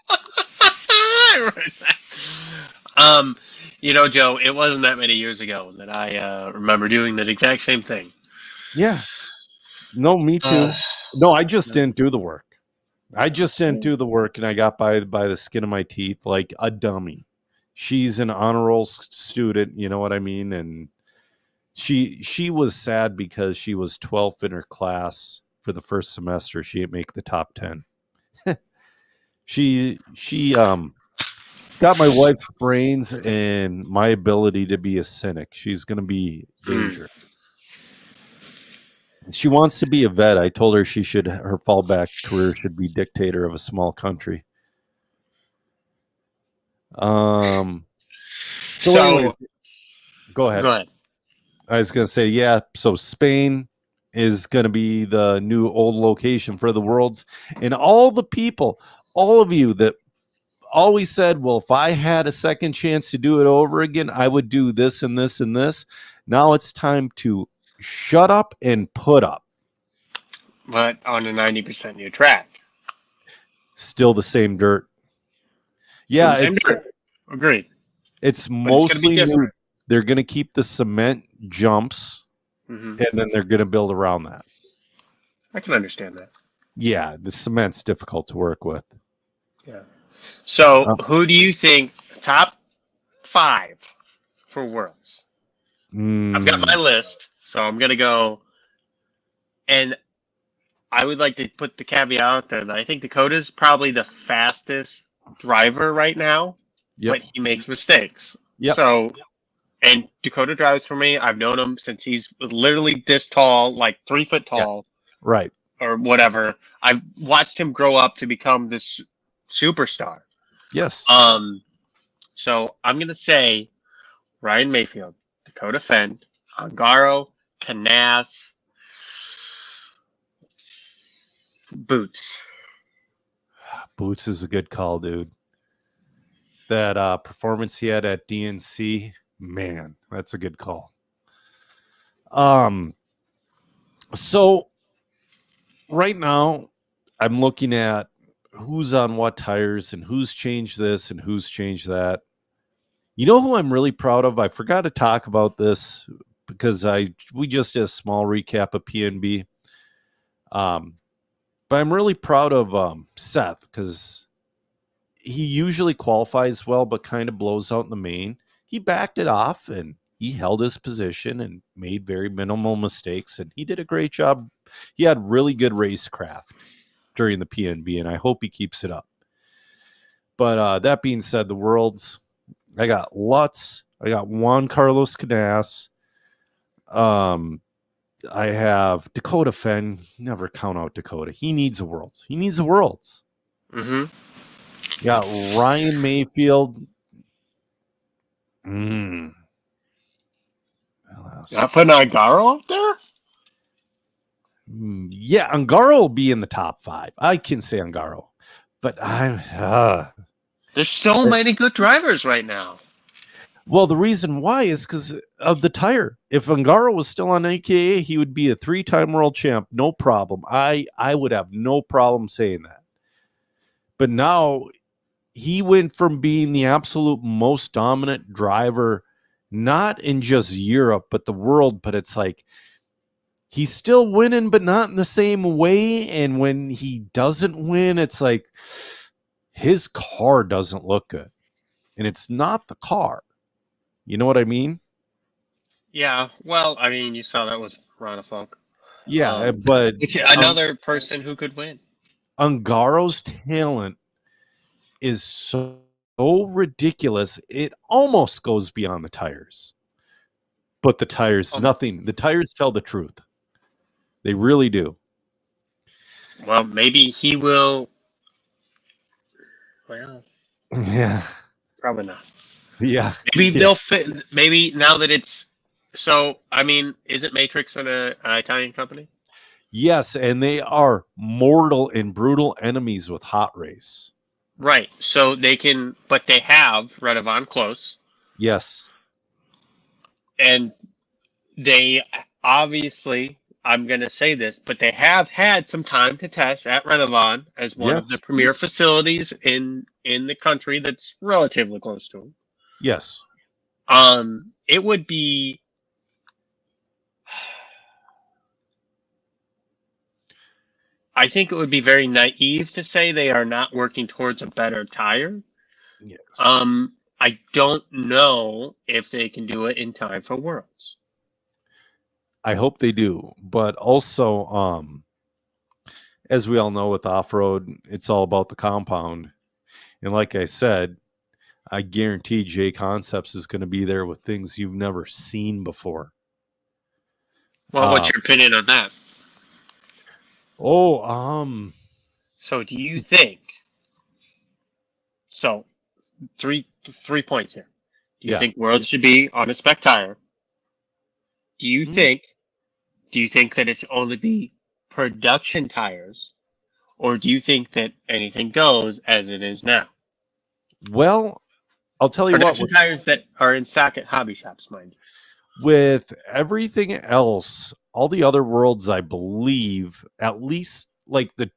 Joe, it wasn't that many years ago that I remember doing that exact same thing. Yeah. No, me too. No, I just didn't do the work. I just didn't do the work, and I got by the skin of my teeth like a dummy. She's an honor roll student, you know what I mean? And she was sad because she was 12th in her class for the first semester. She didn't make the top 10. She got my wife's brains and my ability to be a cynic. She's going to be dangerous. She wants to be a vet. I told her her fallback career should be dictator of a small country. Anyway, go ahead. I was going to say, yeah, so Spain is going to be the new old location for the Worlds. And all the people, all of you that always said, well, if I had a second chance to do it over again, I would do this and this and this. Now it's time to shut up and put up. But on a 90% new track. Still the same dirt. Yeah, Agreed. It's mostly new. They're going to keep the cement jumps, and then they're going to build around that. I can understand that. Yeah, the cement's difficult to work with. Yeah. So, who do you think top 5 for Worlds? I've got my list, so I'm going to go. And I would like to put the caveat out there that I think Dakota's probably the fastest driver right now, but he makes mistakes. Yep. So And Dakota drives for me. I've known him since he's literally this tall, like 3 foot Yeah. tall Right. or whatever. I've watched him grow up to become this superstar. Yes. So I'm gonna say Ryan Mayfield, Dakota Fenn, Ongaro, Canas, Boots. Boots is a good call, dude. That performance he had at DNC, man, that's a good call. So right now I'm looking at who's on what tires and who's changed this and who's changed that. You know who I'm really proud of? I forgot to talk about this because we just did a small recap of PNB. But I'm really proud of Seth because he usually qualifies well, but kind of blows out in the main. He backed it off and he held his position and made very minimal mistakes. And he did a great job. He had really good racecraft during the PNB, and I hope he keeps it up. But that being said, the Worlds, I got Lutz. I got Juan Carlos Canas. I have Dakota Fenn. Never count out Dakota. He needs a Worlds. He needs a Worlds. Mm-hmm. Got Ryan Mayfield. Well, Not putting Ongaro up there? yeah, Ongaro will be in the top 5. I can say Ongaro, but There's so many good drivers right now. well, the reason why is because of the tire. If Ongaro was still on AKA, he would be a 3-time world champ, no problem. I would have no problem saying that. But now he went from being the absolute most dominant driver, not in just Europe, but the world. But it's like he's still winning, but not in the same way. And when he doesn't win, it's like his car doesn't look good. And it's not the car. You know what I mean? Yeah, well, I mean, you saw that with Ronafunk. Yeah, but Which another person who could win. Ungaro's talent is so ridiculous. It almost goes beyond the tires. But the tires, nothing. The tires tell the truth. They really do. Well, maybe he will. Well, Yeah. probably not. Yeah. Maybe they'll fit. Maybe now that it's so. I mean, isn't Matrix an Italian company? Yes, and they are mortal and brutal enemies with Hot Race. Right. So they can, but they have Radovan Close, Yes. and they obviously. I'm going to say this, but they have had some time to test at Radovan as one of Yes. the premier facilities in the country that's relatively close to them. Yes. It would be. I think it would be very naive to say they are not working towards a better tire. Yes. I don't know if they can do it in time for Worlds. I hope they do. But also, as we all know with off-road, it's all about the compound. And like I said, I guarantee J Concepts is going to be there with things you've never seen before. Well, what's your opinion on that? So do you think? So, three points here. Do you think Worlds should be on a spec tire? Do you think that it should only be production tires, or do you think that anything goes as it is now? Well, I'll tell you Production tires that are in stock at hobby shops, mind you. With everything else, all the other worlds, I believe, at least like the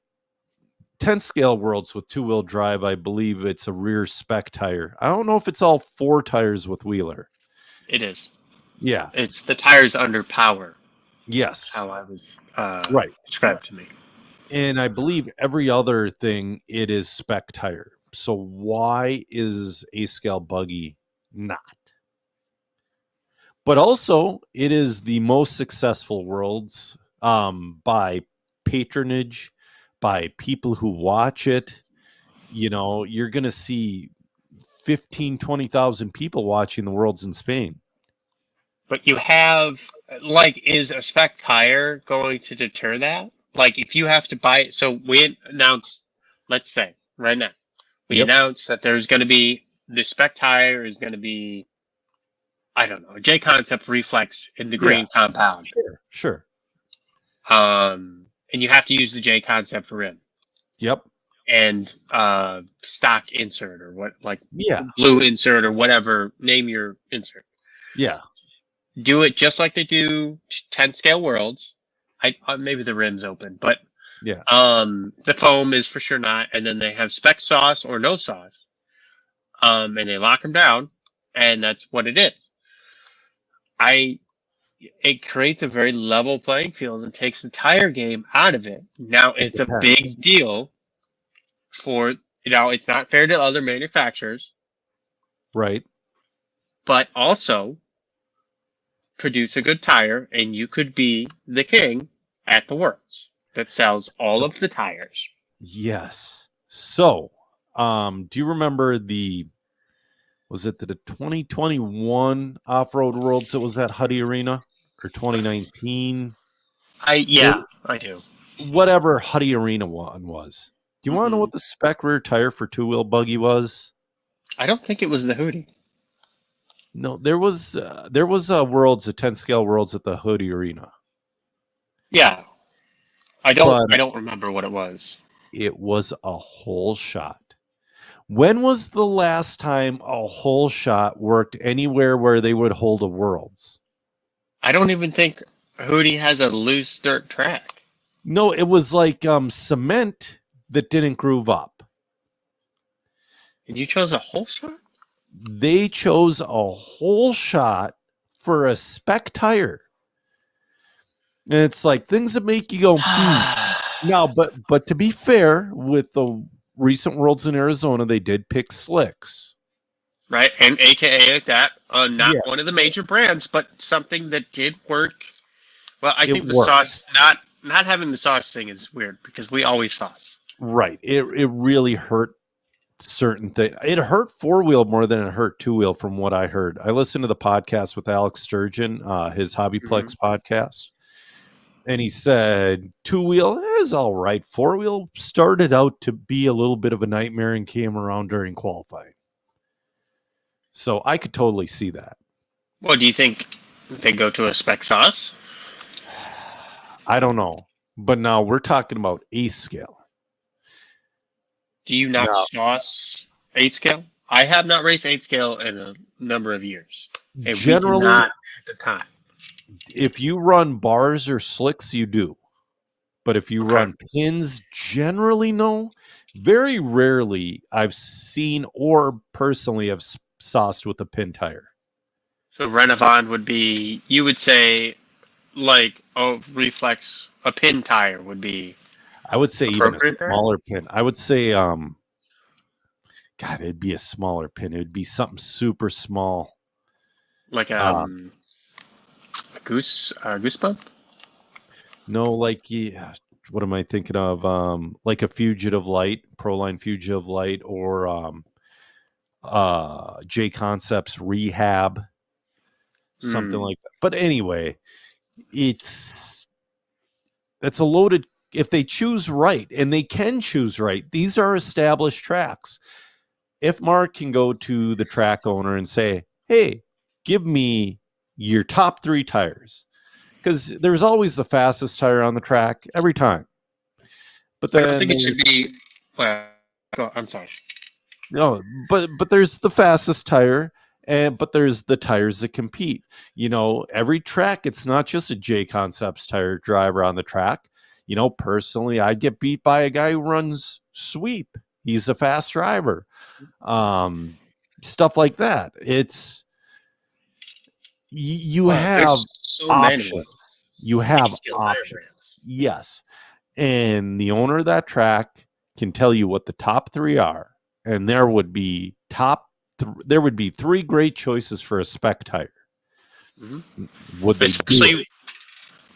10 scale worlds with 2-wheel drive, I believe it's a rear spec tire. I don't know if it's all 4 tires with Wheeler. It is. Yeah. It's the tires under power. Yes. How I was right. described to me. And I believe every other thing, it is spec tire. So why is a scale buggy not? But also, it is the most successful worlds by patronage, by people who watch it. You know, you're going to see 15, 20,000 people watching the worlds in Spain. But you have, like, is a spec tire going to deter that? Like, if you have to buy it, so we announced, let's say, right now, we Yep. announced that there's going to be, the spec tire is going to be, I don't know, J Concept Reflex in the green compound. Sure. And you have to use the J Concept rim Yep. and stock insert or what, like Yeah. blue insert or whatever, name your insert. Yeah. Do it just like they do 10 scale worlds. Maybe the rim's open, but Yeah. the foam is for sure not. And then they have spec sauce or no sauce, and they lock them down, and that's what it is. It creates a very level playing field and takes the tire game out of it. Now it's a big deal for, it's not fair to other manufacturers, Right. but also produce a good tire and you could be the king at the Worlds that sells all of the tires. Yes. So, do you remember was it the 2021 Off-Road Worlds that was at Huddy Arena, or 2019? I do. Whatever Huddy Arena one was. Do you want to know what the spec rear tire for two-wheel buggy was? I don't think it was the Hootie. No, there was Worlds, a 10 scale Worlds at the Huddy Arena. Yeah. I don't remember what it was. It was a whole shot. When was the last time a whole shot worked anywhere where they would hold a Worlds? I don't even think Hootie has a loose dirt track. No, it was like cement that didn't groove up. And you chose a whole shot? They chose a whole shot for a spec tire. And it's like things that make you go, Now, but to be fair, with the recent Worlds in Arizona, they did pick Slicks. Right, and AKA that, not one of the major brands, but something that did work. Well, I think the sauce, not having the sauce thing is weird because we always sauce. Right. It really hurt certain things. It hurt four-wheel more than it hurt two-wheel from what I heard. I listened to the podcast with Alex Sturgeon, his Hobbyplex podcast. And he said two-wheel is all right. Four-wheel started out to be a little bit of a nightmare and came around during qualifying. So I could totally see that. Well, do you think they go to a spec sauce? I don't know. But now we're talking about ace scale. Do you not sauce 8 scale? I have not raced 8 scale in a number of years. And generally, we did not at the time. If you run bars or slicks, you do. But if you run pins, generally no. Very rarely I've seen or personally have sauced with a pin tire. So Renovon would be, you would say, like a reflex, a pin tire would be. I would say even a smaller pin. I would say, God, it'd be a smaller pin. It'd be something super small. Like a goose bump? No, like, what am I thinking of? Like a Fugitive Light, Proline Fugitive Light, or J Concepts Rehab, something like that. But anyway, that's a loaded. If they choose right, and they can choose right, these are established tracks. If Mark can go to the track owner and say, hey, give me your top 3 tires, because there's always the fastest tire on the track every time. But then I think it should be. Well, I'm sorry. No, but there's the fastest tire, but there's the tires that compete. Every track, it's not just a J Concepts tire driver on the track. Personally, I get beat by a guy who runs sweep. He's a fast driver. Stuff like that. It's you have so options. Many. You have options. Yes. And the owner of that track can tell you what the top 3 are. And there would be 3 great choices for a spec tire. Mm-hmm. Would they especially?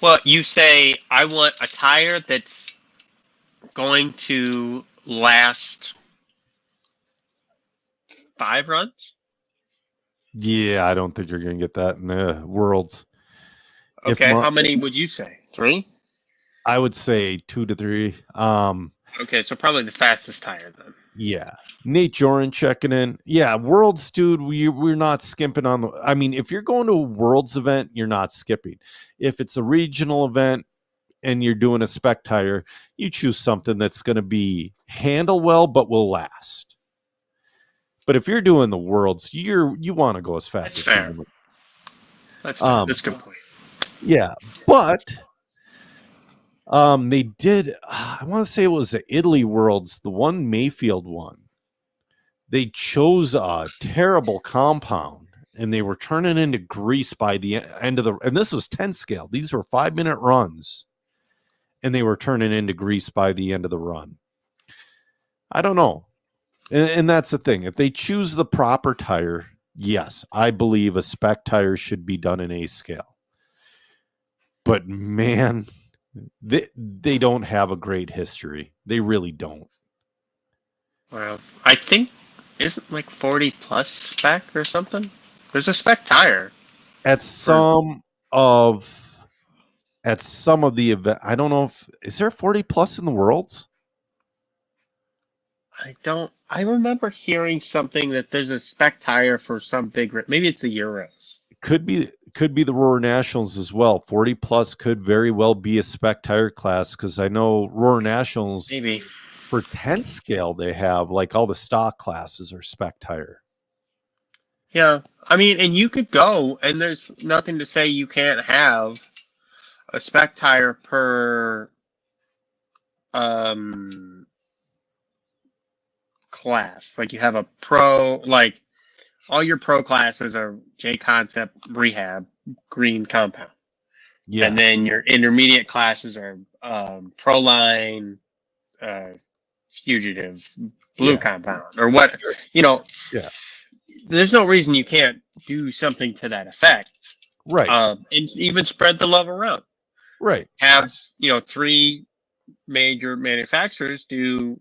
Well, you say I want a tire that's going to last 5 runs. Yeah, I don't think you're going to get that in the Worlds. If Okay, Mar- how many would you say? 3? I would say 2 to 3. Okay, so probably the fastest tire then. Yeah. Nate Joran checking in. Yeah, Worlds, dude, we're not skimping on the. I mean, if you're going to a Worlds event, you're not skipping. If it's a regional event and you're doing a spec tire, you choose something that's going to be handle well but will last. But if you're doing the Worlds, you want to go as fast That's as fair. humanly. That's fair. That's a good point. Yeah, but they did. I want to say it was the Italy Worlds, the one Mayfield one. They chose a terrible compound, and they were turning into grease by the end of the. And this was 10 scale. These were 5-minute runs, and they were turning into grease by the end of the run. I don't know, and that's the thing. If they choose the proper tire, yes, I believe a spec tire should be done in A scale. But man, they don't have a great history. They really don't. Well, I think isn't like 40 plus spec or something. There's a spec tire. At some of the event, I don't know if is there 40 plus in the Worlds. I remember hearing something that there's a spec tire for some big. Maybe it's the Euros. Could be the Roar Nationals as well. 40 plus could very well be a spec tire class because I know Roar Nationals Maybe. for 10 scale they have like all the stock classes are spec tire. Yeah, I mean, and you could go, and there's nothing to say you can't have a spec tire per class. Like you have a pro, like all your pro classes are J Concept, Rehab, Green Compound. Yeah. And then your intermediate classes are Proline, Fugitive, Blue Compound, or what, Yeah. There's no reason you can't do something to that effect. Right. And even spread the love around. Right. Have, 3 major manufacturers do,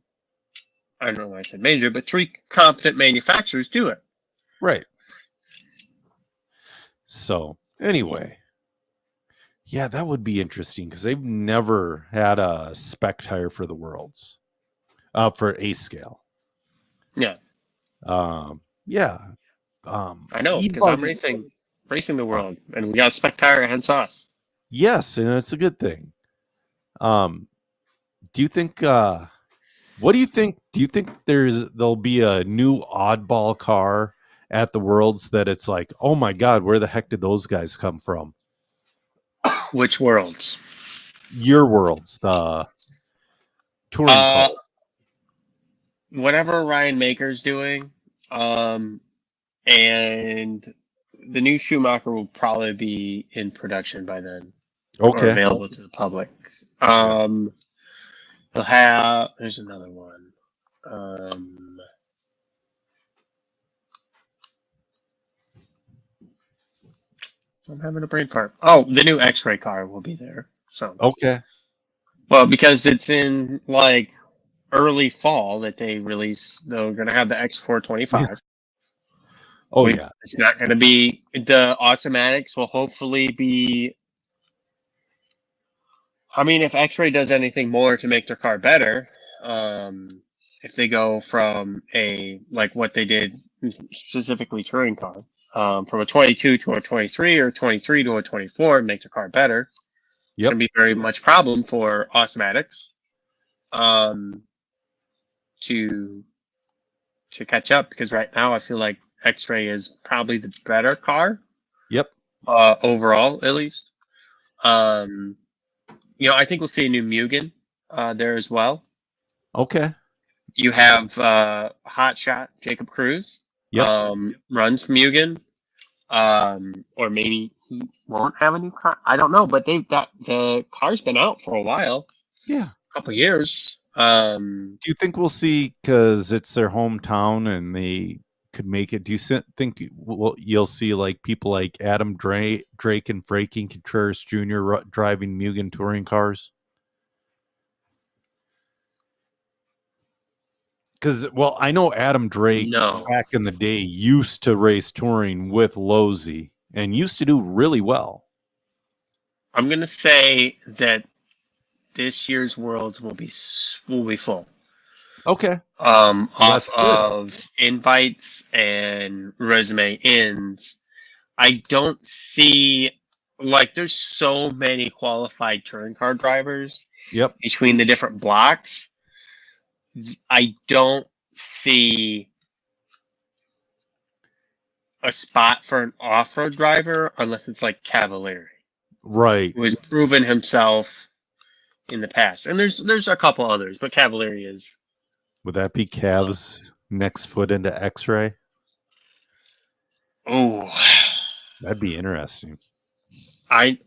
I don't know why I said major, but 3 competent manufacturers do it. Right. So, anyway. Yeah, that would be interesting because they've never had a spec tire for the Worlds. For A scale. Yeah. Yeah. I know, because I'm racing the world, and we got spec tire and sauce. Yes, and it's a good thing. Do you think what do you think? Do you think there'll be a new oddball car at the Worlds that it's like, oh my God, where the heck did those guys come from? Which Worlds? Your Worlds, the touring car. Whatever Ryan Maker's doing, and the new Schumacher will probably be in production by then. Okay. Or available to the public. They'll have. There's another one. I'm having a brain fart. Oh, the new X-ray car will be there. So. Okay. Well, because it's in like early fall that they release. They're going to have the X425. Yeah. Oh yeah. It's not going to be the automatics. Will hopefully be. I mean, if X-Ray does anything more to make their car better, if they go from like what they did specifically touring car, from a 22 to a 23 or 23 to a 24, make their car better. It's going to be very much problem for automatics, to catch up, because right now I feel like X-Ray is probably the better car. Yep. Overall, at least. I think we'll see a new Mugen there as well. Okay. You have Hot Shot Jacob Cruz. Yep. Runs Mugen. Or maybe he won't have a new car. I don't know, but the car's been out for a while. Yeah. A couple years. Do you think we'll see, because it's their hometown and they could make it? Do you think you'll see like people like Adam Drake and Frankie Contreras Jr. driving Mugen touring cars? Because, well, I know Adam Drake No. back in the day used to race touring with Losey and used to do really well. I'm gonna say that this year's Worlds will be full. Okay. Off That's good. of invites and resume ins. I don't see, like, there's so many qualified touring car drivers Yep. between the different blocks. I don't see a spot for an off-road driver unless it's like Cavalieri, Right. who has proven himself in the past. And there's a couple others, but Cavalieri is. Would that be Cav's next foot into X-Ray? Oh, That'd be interesting. I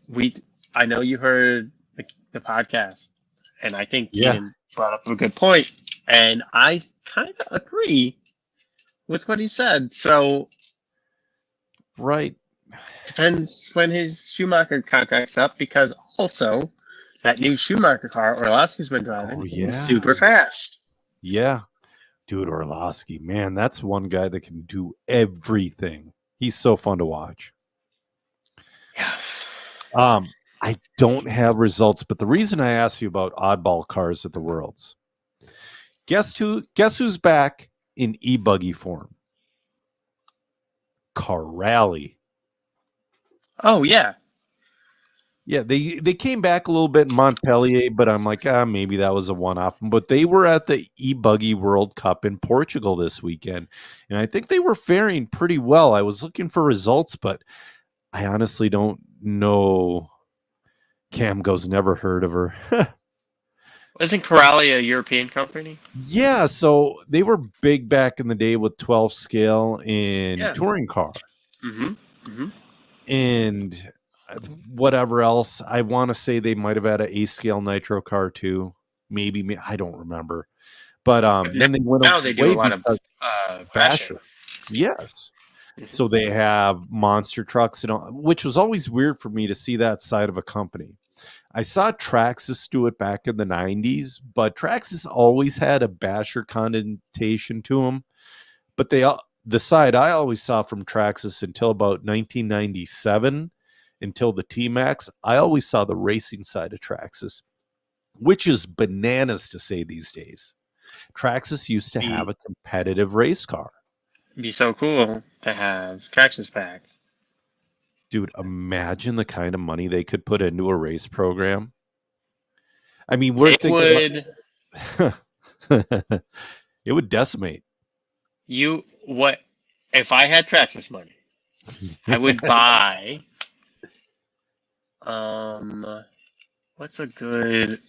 know you heard the podcast, and I think Yeah. Keenan brought up a good point, and I kind of agree with what he said. So Right. depends when his Schumacher contract's up, because also that new Schumacher car Orlovsky's been driving is yeah. super fast. Yeah. Dude, Orlovsky, man, that's one guy that can do everything. He's so fun to watch. Yeah. I don't have results, but the reason I asked you about oddball cars at the Worlds, guess who's back in e-buggy form? Corrali. Oh yeah. Yeah, they came back a little bit in Montpellier, but I'm like, maybe that was a one-off. But they were at the e-buggy World Cup in Portugal this weekend, and I think they were faring pretty well. I was looking for results, but I honestly don't know. Cam goes, never heard of her. Isn't Corrali a European company? Yeah, so they were big back in the day with 12 scale in Yeah. touring car. Mm-hmm. Mm-hmm. And whatever else. I want to say they might have had an A-scale nitro car too. Maybe, I don't remember. But then they went Now they do away a lot of because Basher. Yes. So they have monster trucks and all, which was always weird for me to see that side of a company. I saw Traxxas do it back in the 90s, but Traxxas always had a Basher connotation to them. But the side I always saw from Traxxas until about 1997, until the T-Max, I always saw the racing side of Traxxas, which is bananas to say these days. Traxxas used to have a competitive race car. It'd be so cool to have Traxxas back. Dude, imagine the kind of money they could put into a race program. I mean, we're It thinking would. It would decimate. What if I had Traxxas money? I would buy. What's a good?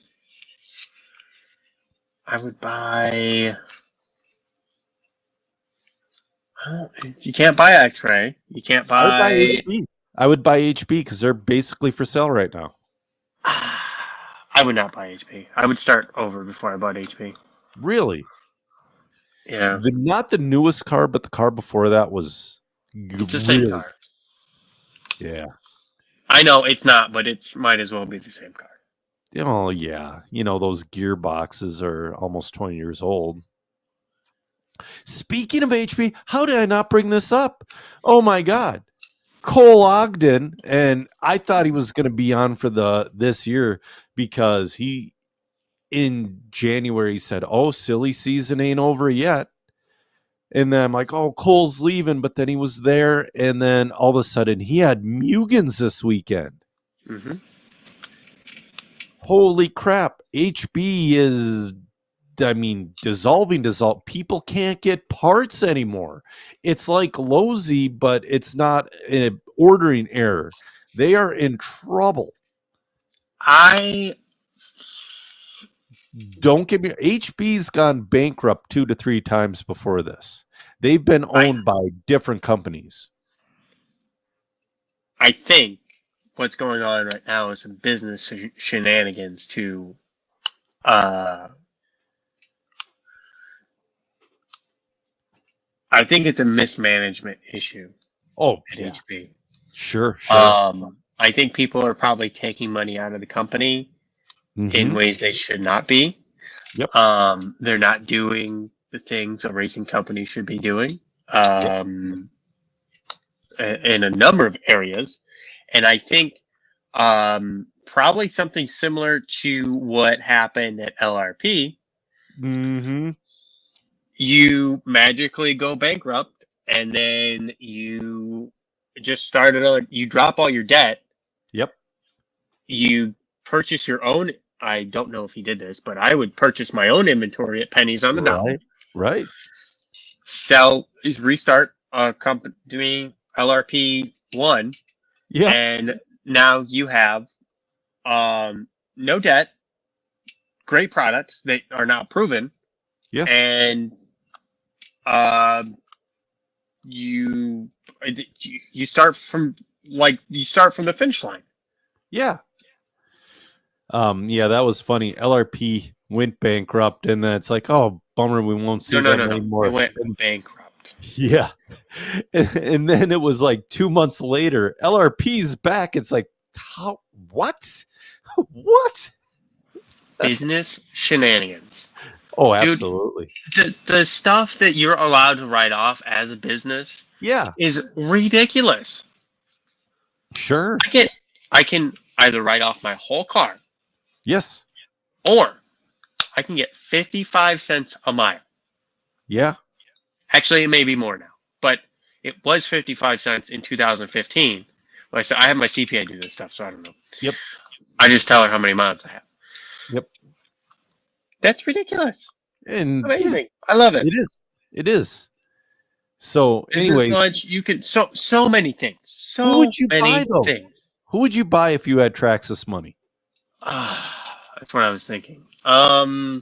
I would buy. You can't buy X-Ray. You can't buy. I would buy HB. I would buy HB because they're basically for sale right now. I would not buy HP. I would start over before I bought HP. Really? Yeah. Not the newest car, but the car before that was It's the same car. Yeah. I know it's not, but it might as well be the same car. Oh, yeah. You know, those gearboxes are almost 20 years old. Speaking of HP, how did I not bring this up? Oh, my God. Cole Ogden, and I thought he was going to be on for this year because he, in January, said, oh, silly season ain't over yet. And then I'm like, oh, Cole's leaving, but then he was there, and then all of a sudden he had Mugens this weekend. Mm-hmm. Holy crap. HB is, dissolving. People can't get parts anymore. It's like Losi, but it's not an ordering error. They are in trouble. Don't get me. HB's gone bankrupt 2 to 3 times before this. They've been owned by different companies. I think what's going on right now is some business shenanigans to I think it's a mismanagement issue Oh, at yeah. HB. Sure. I think people are probably taking money out of the company in Mhm. ways they should not be. Yep. They're not doing the things a racing company should be doing in a number of areas. And I think probably something similar to what happened at LRP. Mm-hmm. You magically go bankrupt, and then you just start another. You drop all your debt. Yep. You purchase your own. I don't know if he did this, but I would purchase my own inventory at pennies on the dollar. Right. Restart a company, LRP 1. Yeah. And now you have no debt, great products that are now proven. Yeah. And you start from the finish line. Yeah. Yeah, that was funny. LRP went bankrupt, and then it's like, oh, bummer, we won't see them anymore. It went bankrupt. Yeah. And then it was like 2 months later, LRP's back. It's like, how? What? What? Business shenanigans. Oh, absolutely. Dude, the stuff that you're allowed to write off as a business is ridiculous. Sure. I can either write off my whole car. Yes. Or I can get 55 cents a mile. Yeah. Actually, it may be more now, but it was 55 cents in 2015. Like I said, I have my CPA do this stuff, so I don't know. Yep. I just tell her how many miles I have. Yep. That's ridiculous. And amazing. I love it. It is. It is. So anyway, lunch, you can so many things. So who would you many buy, though? things. Who would you buy if you had Traxxas money? That's what I was thinking. Well,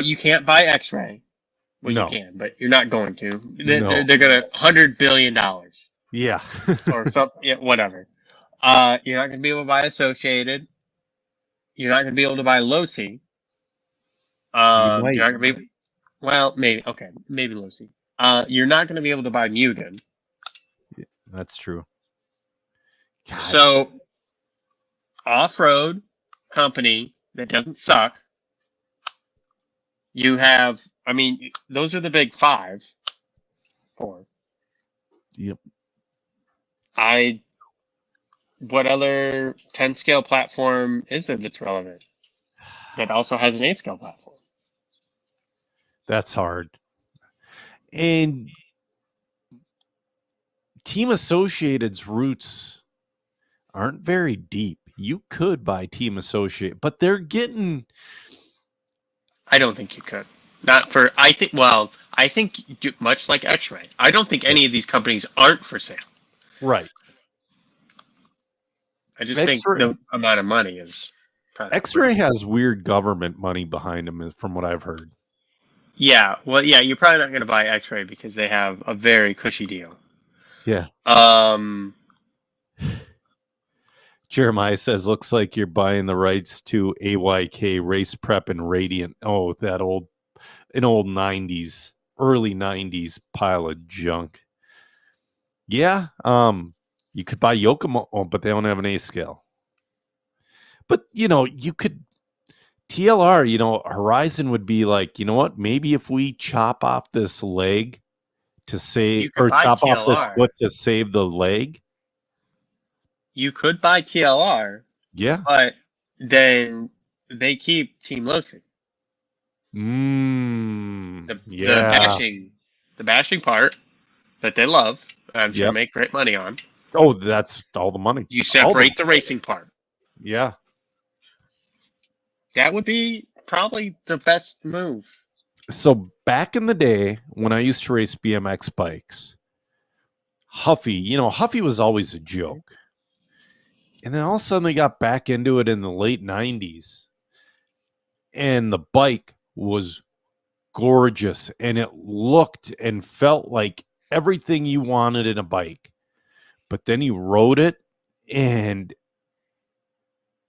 you can't buy X-Ray. Well, No. you can, but you're not going to. No. They're gonna $100 billion Yeah. or something. Yeah, whatever. You're not gonna be able to buy Associated. You're not gonna be able to buy Losi. You're not gonna be. Well, maybe maybe Losi. You're not gonna be able to buy Mugen. That's true. God. So, off-road company that doesn't suck. You have, I mean, those are the big 4. Yep. What other 10 scale platform is there that's relevant? That also has an 8 scale platform. That's hard. And Team Associated's roots aren't very deep. You could buy Team Associated, but they're getting. I don't think you could. Not for, I think much like X-Ray. I don't think any of these companies aren't for sale. Right. I just think the amount of money is. X-Ray has weird government money behind them, from what I've heard. Yeah. Well, yeah, you're probably not going to buy X-Ray because they have a very cushy deal. Yeah. Jeremiah says, looks like you're buying the rights to AYK, Race Prep, and Radiant. Oh, an old 90s, early 90s pile of junk. Yeah. You could buy Yokomo, but they don't have an A scale. But, you could TLR, Horizon would be like, you know what? Maybe if we chop off this leg to save, or chop off this foot to save the leg. You could buy TLR. Yeah. But then they keep Team Losi. The bashing part that they love, I'm sure make great money on. Oh, that's all the money. You separate the racing part. Yeah. That would be probably the best move. So back in the day when I used to race BMX bikes, Huffy, Huffy was always a joke. And then all of a sudden they got back into it in the late 90s. And the bike was gorgeous. And it looked and felt like everything you wanted in a bike. But then you rode it, and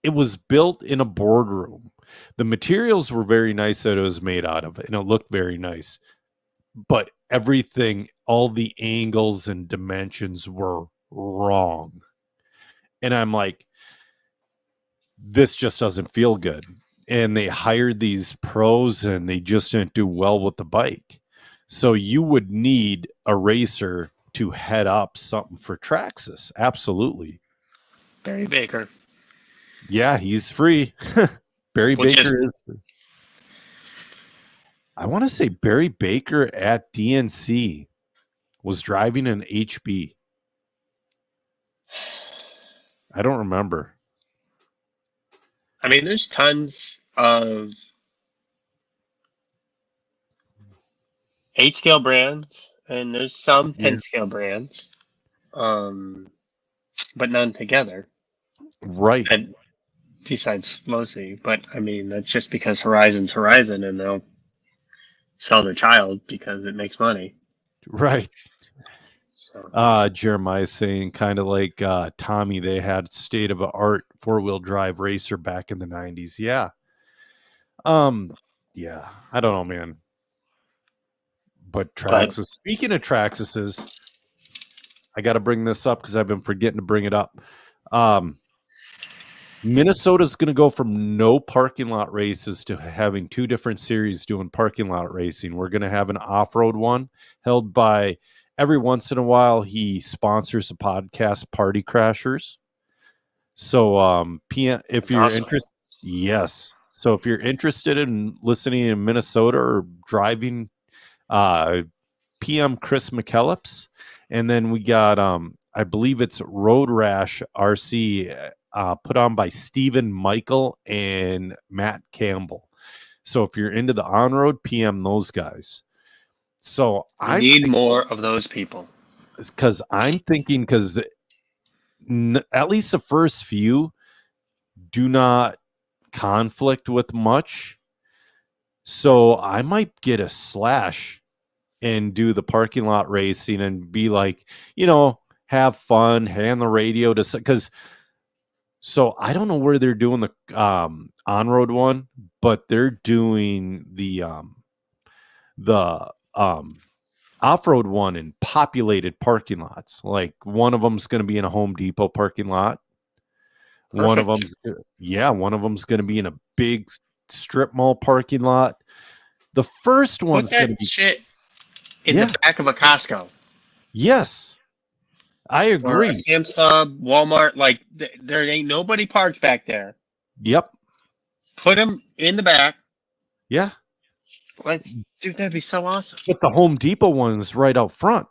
it was built in a boardroom. The materials were very nice that it was made out of, and it looked very nice. But everything, all the angles and dimensions were wrong. And I'm like, this just doesn't feel good. and they hired these pros, and they just didn't do well with the bike. So you would need a racer to head up something for Traxxas. Absolutely. Barry Baker. Yeah, he's free. Barry Which Baker is free. I want to say Barry Baker at DNC was driving an HB. I don't remember. I mean, there's tons of 8-scale brands, and there's some 10-scale brands, but none together. Right. And besides Losi, but I mean, that's just because Horizon's Horizon, and they'll sell their child because it makes money. Right. So Jeremiah's saying kind of like Tommy, they had state of the art 4-wheel drive racer back in the 90s. Yeah. Yeah, I don't know, man. But Traxxas, speaking of Traxxas, I got to bring this up because I've been forgetting to bring it up. Minnesota's going to go from no parking lot races to having 2 different series doing parking lot racing. We're going to have an off-road one held by, every once in a while, he sponsors a podcast, Party Crashers. So if you're interested, yes. So if you're interested in listening in Minnesota or driving, PM Chris McKellips, and then we got I believe it's Road Rash RC, put on by Stephen Michael and Matt Campbell. So if you're into the on-road, PM those guys. So I need more of those people, because I'm thinking, because at least the first few do not conflict with much. So I might get a Slash and do the parking lot racing and be like, have fun, hand the radio to, because so I don't know where they're doing the on-road one, but they're doing the off-road one in populated parking lots. Like one of them's going to be in a Home Depot parking lot. Perfect. One of them's going to be in a big strip mall parking lot. The first one's going to be shit in the back of a Costco. Yes, I agree. Or a Sam's Club, Walmart, like there ain't nobody parked back there. Yep. Put them in the back. Yeah. Dude, that'd be so awesome. But the Home Depot one's right out front.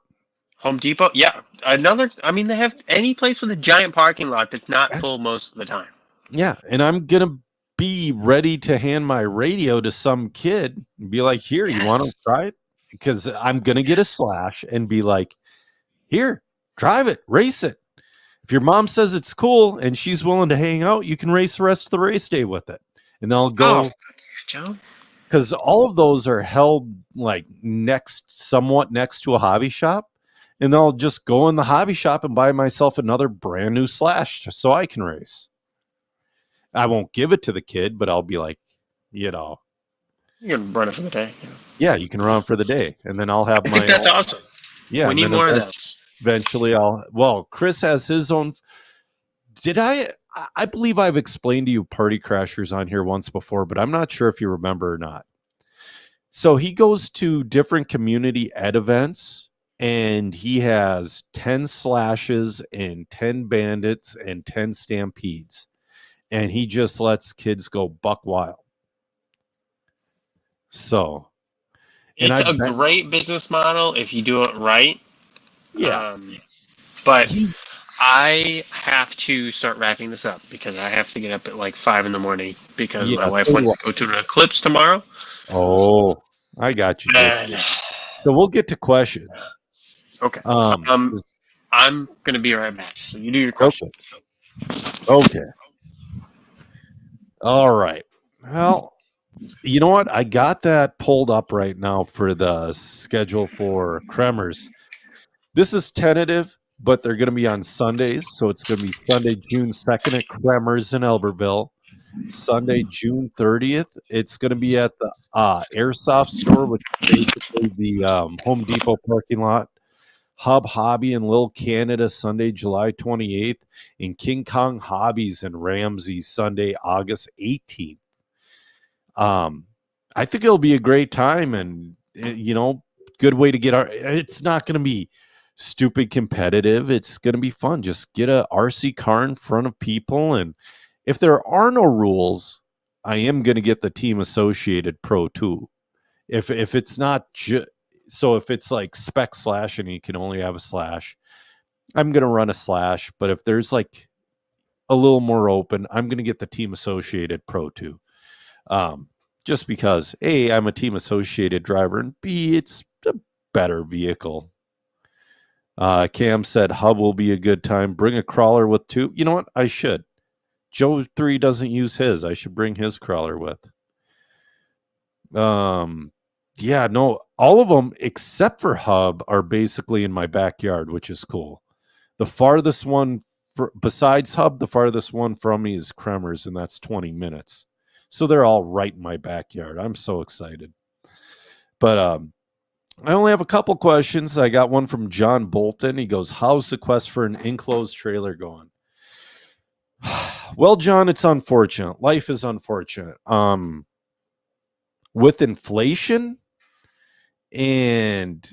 Home Depot, yeah. They have any place with a giant parking lot that's not full most of the time. Yeah, and I'm going to be ready to hand my radio to some kid and be like, here, you want to try it? Because I'm going to get a Slash and be like, here, drive it, race it. If your mom says it's cool and she's willing to hang out, you can race the rest of the race day with it. And they'll go. Oh, Joe. Because all of those are held like somewhat next to a hobby shop. And I'll just go in the hobby shop and buy myself another brand new Slash so I can race. I won't give it to the kid, but I'll be like, you can run it for the day. Yeah, you can run for the day. And then I'll have I think that's awesome. Yeah. We need more of those. Eventually Chris has his own. I believe I've explained to you Party Crashers on here once before, but I'm not sure if you remember or not. So he goes to different community ed events, and he has 10 Slashes and 10 Bandits and 10 Stampedes. And he just lets kids go buck wild. So it's a great business model if you do it right. Yeah. But I have to start wrapping this up because I have to get up at like 5 a.m. because my wife wants to go to the Eclipse tomorrow. Oh, I got you. So we'll get to questions. Okay. I'm going to be right back. So you do your question. Okay. All right. Well, you know what? I got that pulled up right now for the schedule for Kremers. This is tentative, but they're going to be on Sundays. So it's going to be Sunday, June 2nd at Kremers in Elberville. Sunday, June 30th. It's going to be at the Airsoft store, which is basically the Home Depot parking lot. Hub Hobby in Little Canada, Sunday, July 28th. And King Kong Hobbies in Ramsey, Sunday, August 18th. I think it'll be a great time, and good way to get it's not going to be stupid competitive. It's going to be fun. Just get a RC car in front of people, and if there are no rules, I am going to get the Team Associated Pro 2. If it's not so if it's like spec slash and you can only have a slash, I'm going to run a slash. But if there's like a little more open, I'm going to get the Team Associated Pro 2. Just because A, I'm a Team Associated driver, and B, it's a better vehicle. Cam said hub will be a good time. Bring a crawler with 2. You know what? I should. Joe 3 doesn't use his. I should bring his crawler with. Yeah, no, all of them except for hub are basically in my backyard, which is cool. The farthest one besides hub, the farthest one from me is Kremers, and that's 20 minutes. So they're all right in my backyard. I'm so excited. But I only have a couple questions. I got one from John Bolton. He goes, how's the quest for an enclosed trailer going? Well, John, it's unfortunate. Life is unfortunate. With inflation and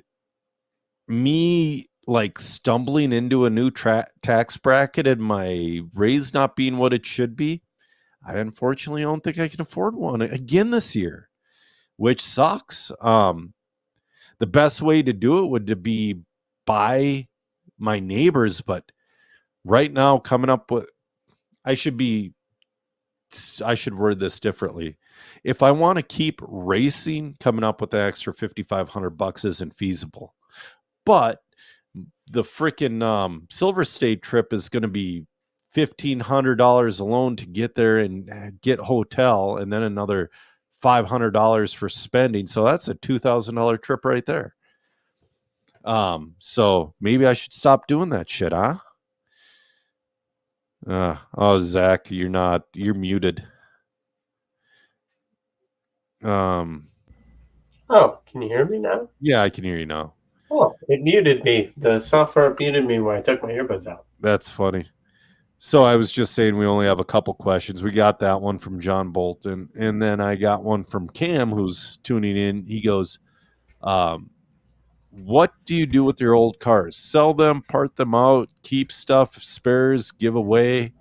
me like stumbling into a new tax bracket and my raise not being what it should be, I unfortunately don't think I can afford one again this year, which sucks. The best way to do it would be buy my neighbors, but right now coming up with, I should word this differently. If I want to keep racing, coming up with the extra $5,500 isn't feasible. But the freaking Silver State trip is going to be $1,500 alone to get there and get hotel, and then another $500 for spending. So that's a $2,000 trip right there. So maybe I should stop doing that shit, huh? Oh, Zach, you're muted. Oh, can you hear me now? Yeah, I can hear you now. Oh, it muted me. The software muted me when I took my earbuds out. That's funny. So I was just saying we only have a couple questions. We got that one from John Bolton, and then I got one from Cam who's tuning in. He goes, what do you do with your old cars? Sell them, part them out, keep stuff, spares, give away?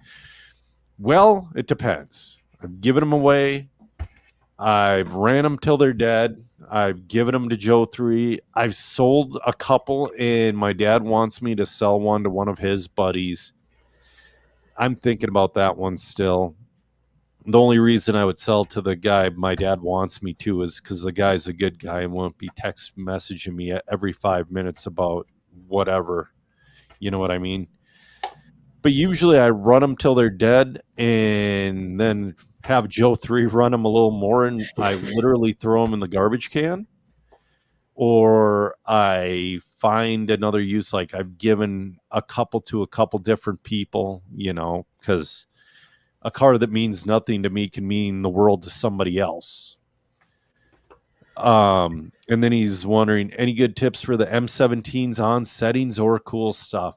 Well, it depends. I've given them away. I've ran them till they're dead. I've given them to Joe 3. I've sold a couple, and my dad wants me to sell one to one of his buddies. I'm thinking about that one still. The only reason I would sell to the guy my dad wants me to is because the guy's a good guy and won't be text messaging me every 5 minutes about whatever. You know what I mean? But usually I run them till they're dead and then have Joe 3 run them a little more, and I literally throw them in the garbage can. Or I find another use, like I've given a couple to a couple different people, because a car that means nothing to me can mean the world to somebody else. And then he's wondering, any good tips for the M17s on settings or cool stuff?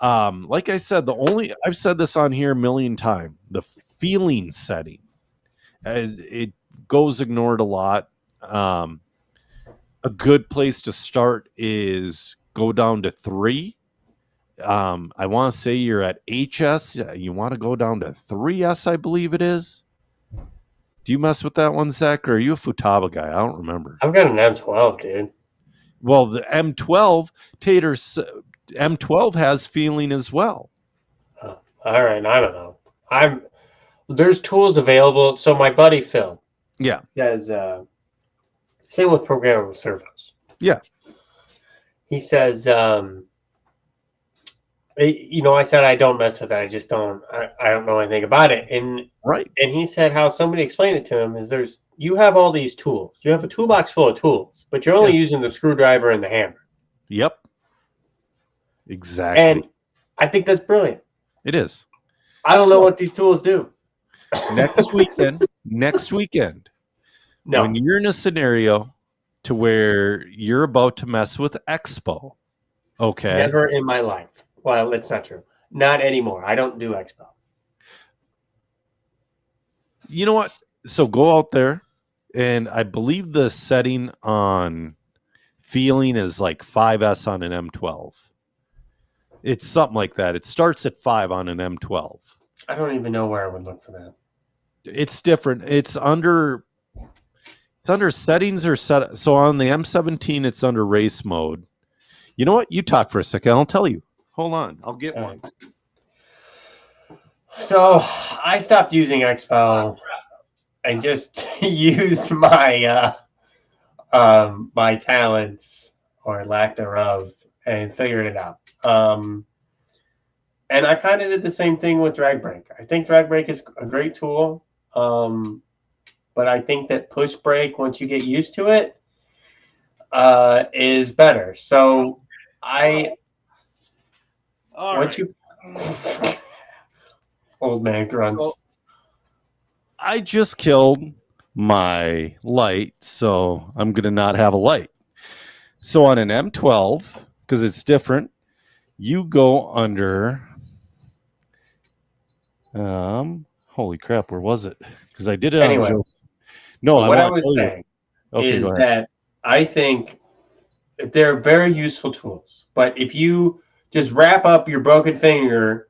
Like I said, I've said this on here a million times, the feeling setting, it goes ignored a lot. A good place to start is go down to 3. I want to say you're at HS. You want to go down to 3S, I believe it is. Do you mess with that one, Zach, or are you a Futaba guy? I don't remember. I've got an M12, dude. Well, the M12, M12 has feeling as well. Oh, all right, I don't know. There's tools available. So my buddy Phil, says same with programmable servos. Yeah, he says, I said I don't mess with that. I just don't. I don't know anything about it. And right. And he said how somebody explained it to him is you have all these tools. You have a toolbox full of tools, but you're only using the screwdriver and the hammer. Yep. Exactly. And I think that's brilliant. It is. I don't know what these tools do. Next weekend, no. When you're in a scenario to where you're about to mess with Expo, okay? Never in my life. Well, it's not true. Not anymore. I don't do Expo. You know what? So go out there, and I believe the setting on feeling is like 5S on an M12. It's something like that. It starts at 5 on an M12. I don't even know where I would look for that. It's different. It's under settings or set. So on the M17, it's under race mode. You know what? You talk for a second. I'll tell you. Hold on. I'll get one. So I stopped using Expo and just used my my talents or lack thereof and figured it out. And I kind of did the same thing with Drag Brake. I think Drag Brake is a great tool, but I think that Push Brake, once you get used to it, is better. So old man grunts. So, I just killed my light, so I'm going to not have a light. So on an M12, because it's different, you go under... holy crap, where was it? Because I did it anyway. No, what I was saying is that I think that they're very useful tools. But if you just wrap up your broken finger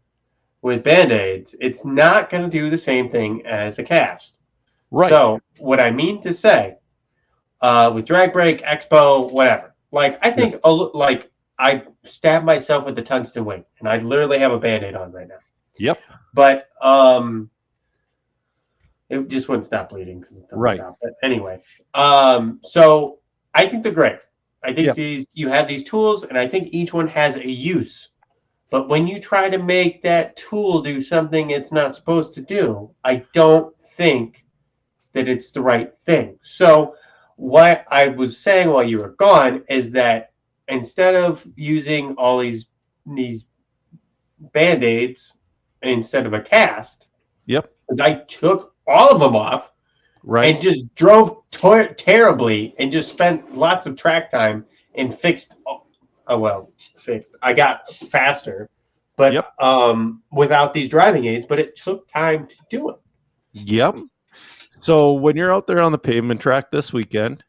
with Band-Aids, it's not going to do the same thing as a cast. Right. So what I mean to say, with Drag Brake, Expo, whatever, like I think like I stabbed myself with the tungsten wing, and I literally have a Band-Aid on right now. Yep. But it just wouldn't stop bleeding because it's right. Out. But anyway, so I think they're great. I think you have these tools, and I think each one has a use. But when you try to make that tool do something it's not supposed to do, I don't think that it's the right thing. So what I was saying while you were gone is that instead of using all these Band-Aids instead of a cast, because I took all of them off, and just drove terribly and just spent lots of track time and fixed. I got faster, but without these driving aids. But it took time to do it. Yep. So when you're out there on the pavement track this weekend,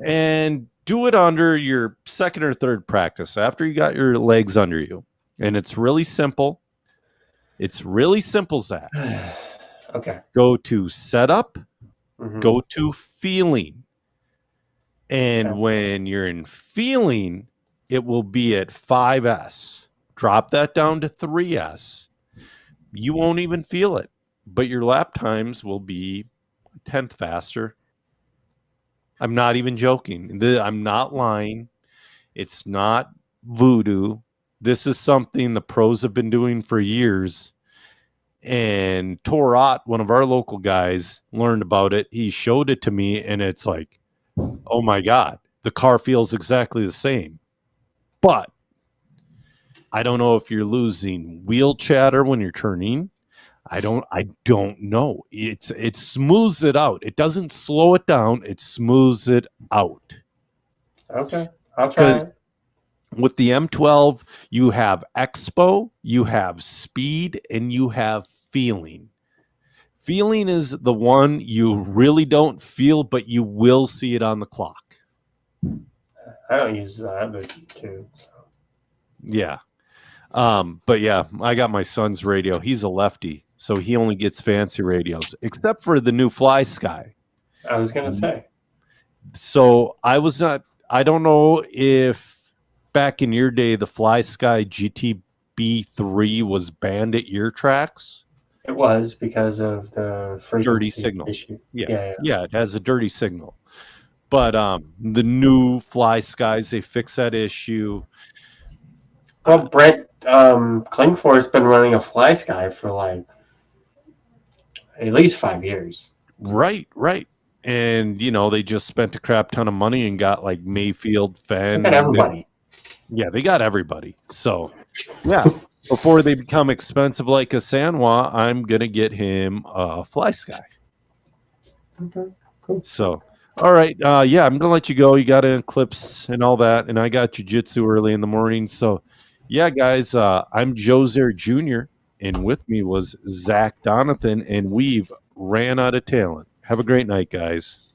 and do it under your second or third practice after you got your legs under you, and it's really simple. It's really simple, Zach. Okay. Go to setup, go to feeling. And when you're in feeling, it will be at 5S. Drop that down to 3S. You won't even feel it, but your lap times will be a tenth faster. I'm not even joking. I'm not lying. It's not voodoo. This is something the pros have been doing for years. And Torat, one of our local guys, learned about it. He showed it to me, and it's like, oh my God, the car feels exactly the same. But I don't know if you're losing wheel chatter when you're turning. I don't know. It smooths it out. It doesn't slow it down. It smooths it out. Okay, I'll try it. With the M12, you have Expo, you have speed, and you have feeling. Feeling is the one you really don't feel, but you will see it on the clock. I don't use that, but too. So. Yeah. But yeah, I got my son's radio. He's a lefty, so he only gets fancy radios, except for the new Fly Sky. I was going to say. So I don't know if back in your day, the Fly Sky GTB3 was banned at your tracks. It was because of the dirty signal issue. Yeah, it has a dirty signal. But the new Fly Skies, they fix that issue. Well, Brent Klingfors has been running a Fly Sky for like at least 5 years. Right. And they just spent a crap ton of money and got like Mayfield, Fenn. They got everybody. They got everybody. So yeah. Before they become expensive like a Sanwa, I'm going to get him a Fly Sky. Okay, cool. So, all right. I'm going to let you go. You got an Eclipse and all that. And I got jiu-jitsu early in the morning. So, yeah, guys, I'm Joe Zer Jr. And with me was Zach Donathan. And we've ran out of talent. Have a great night, guys.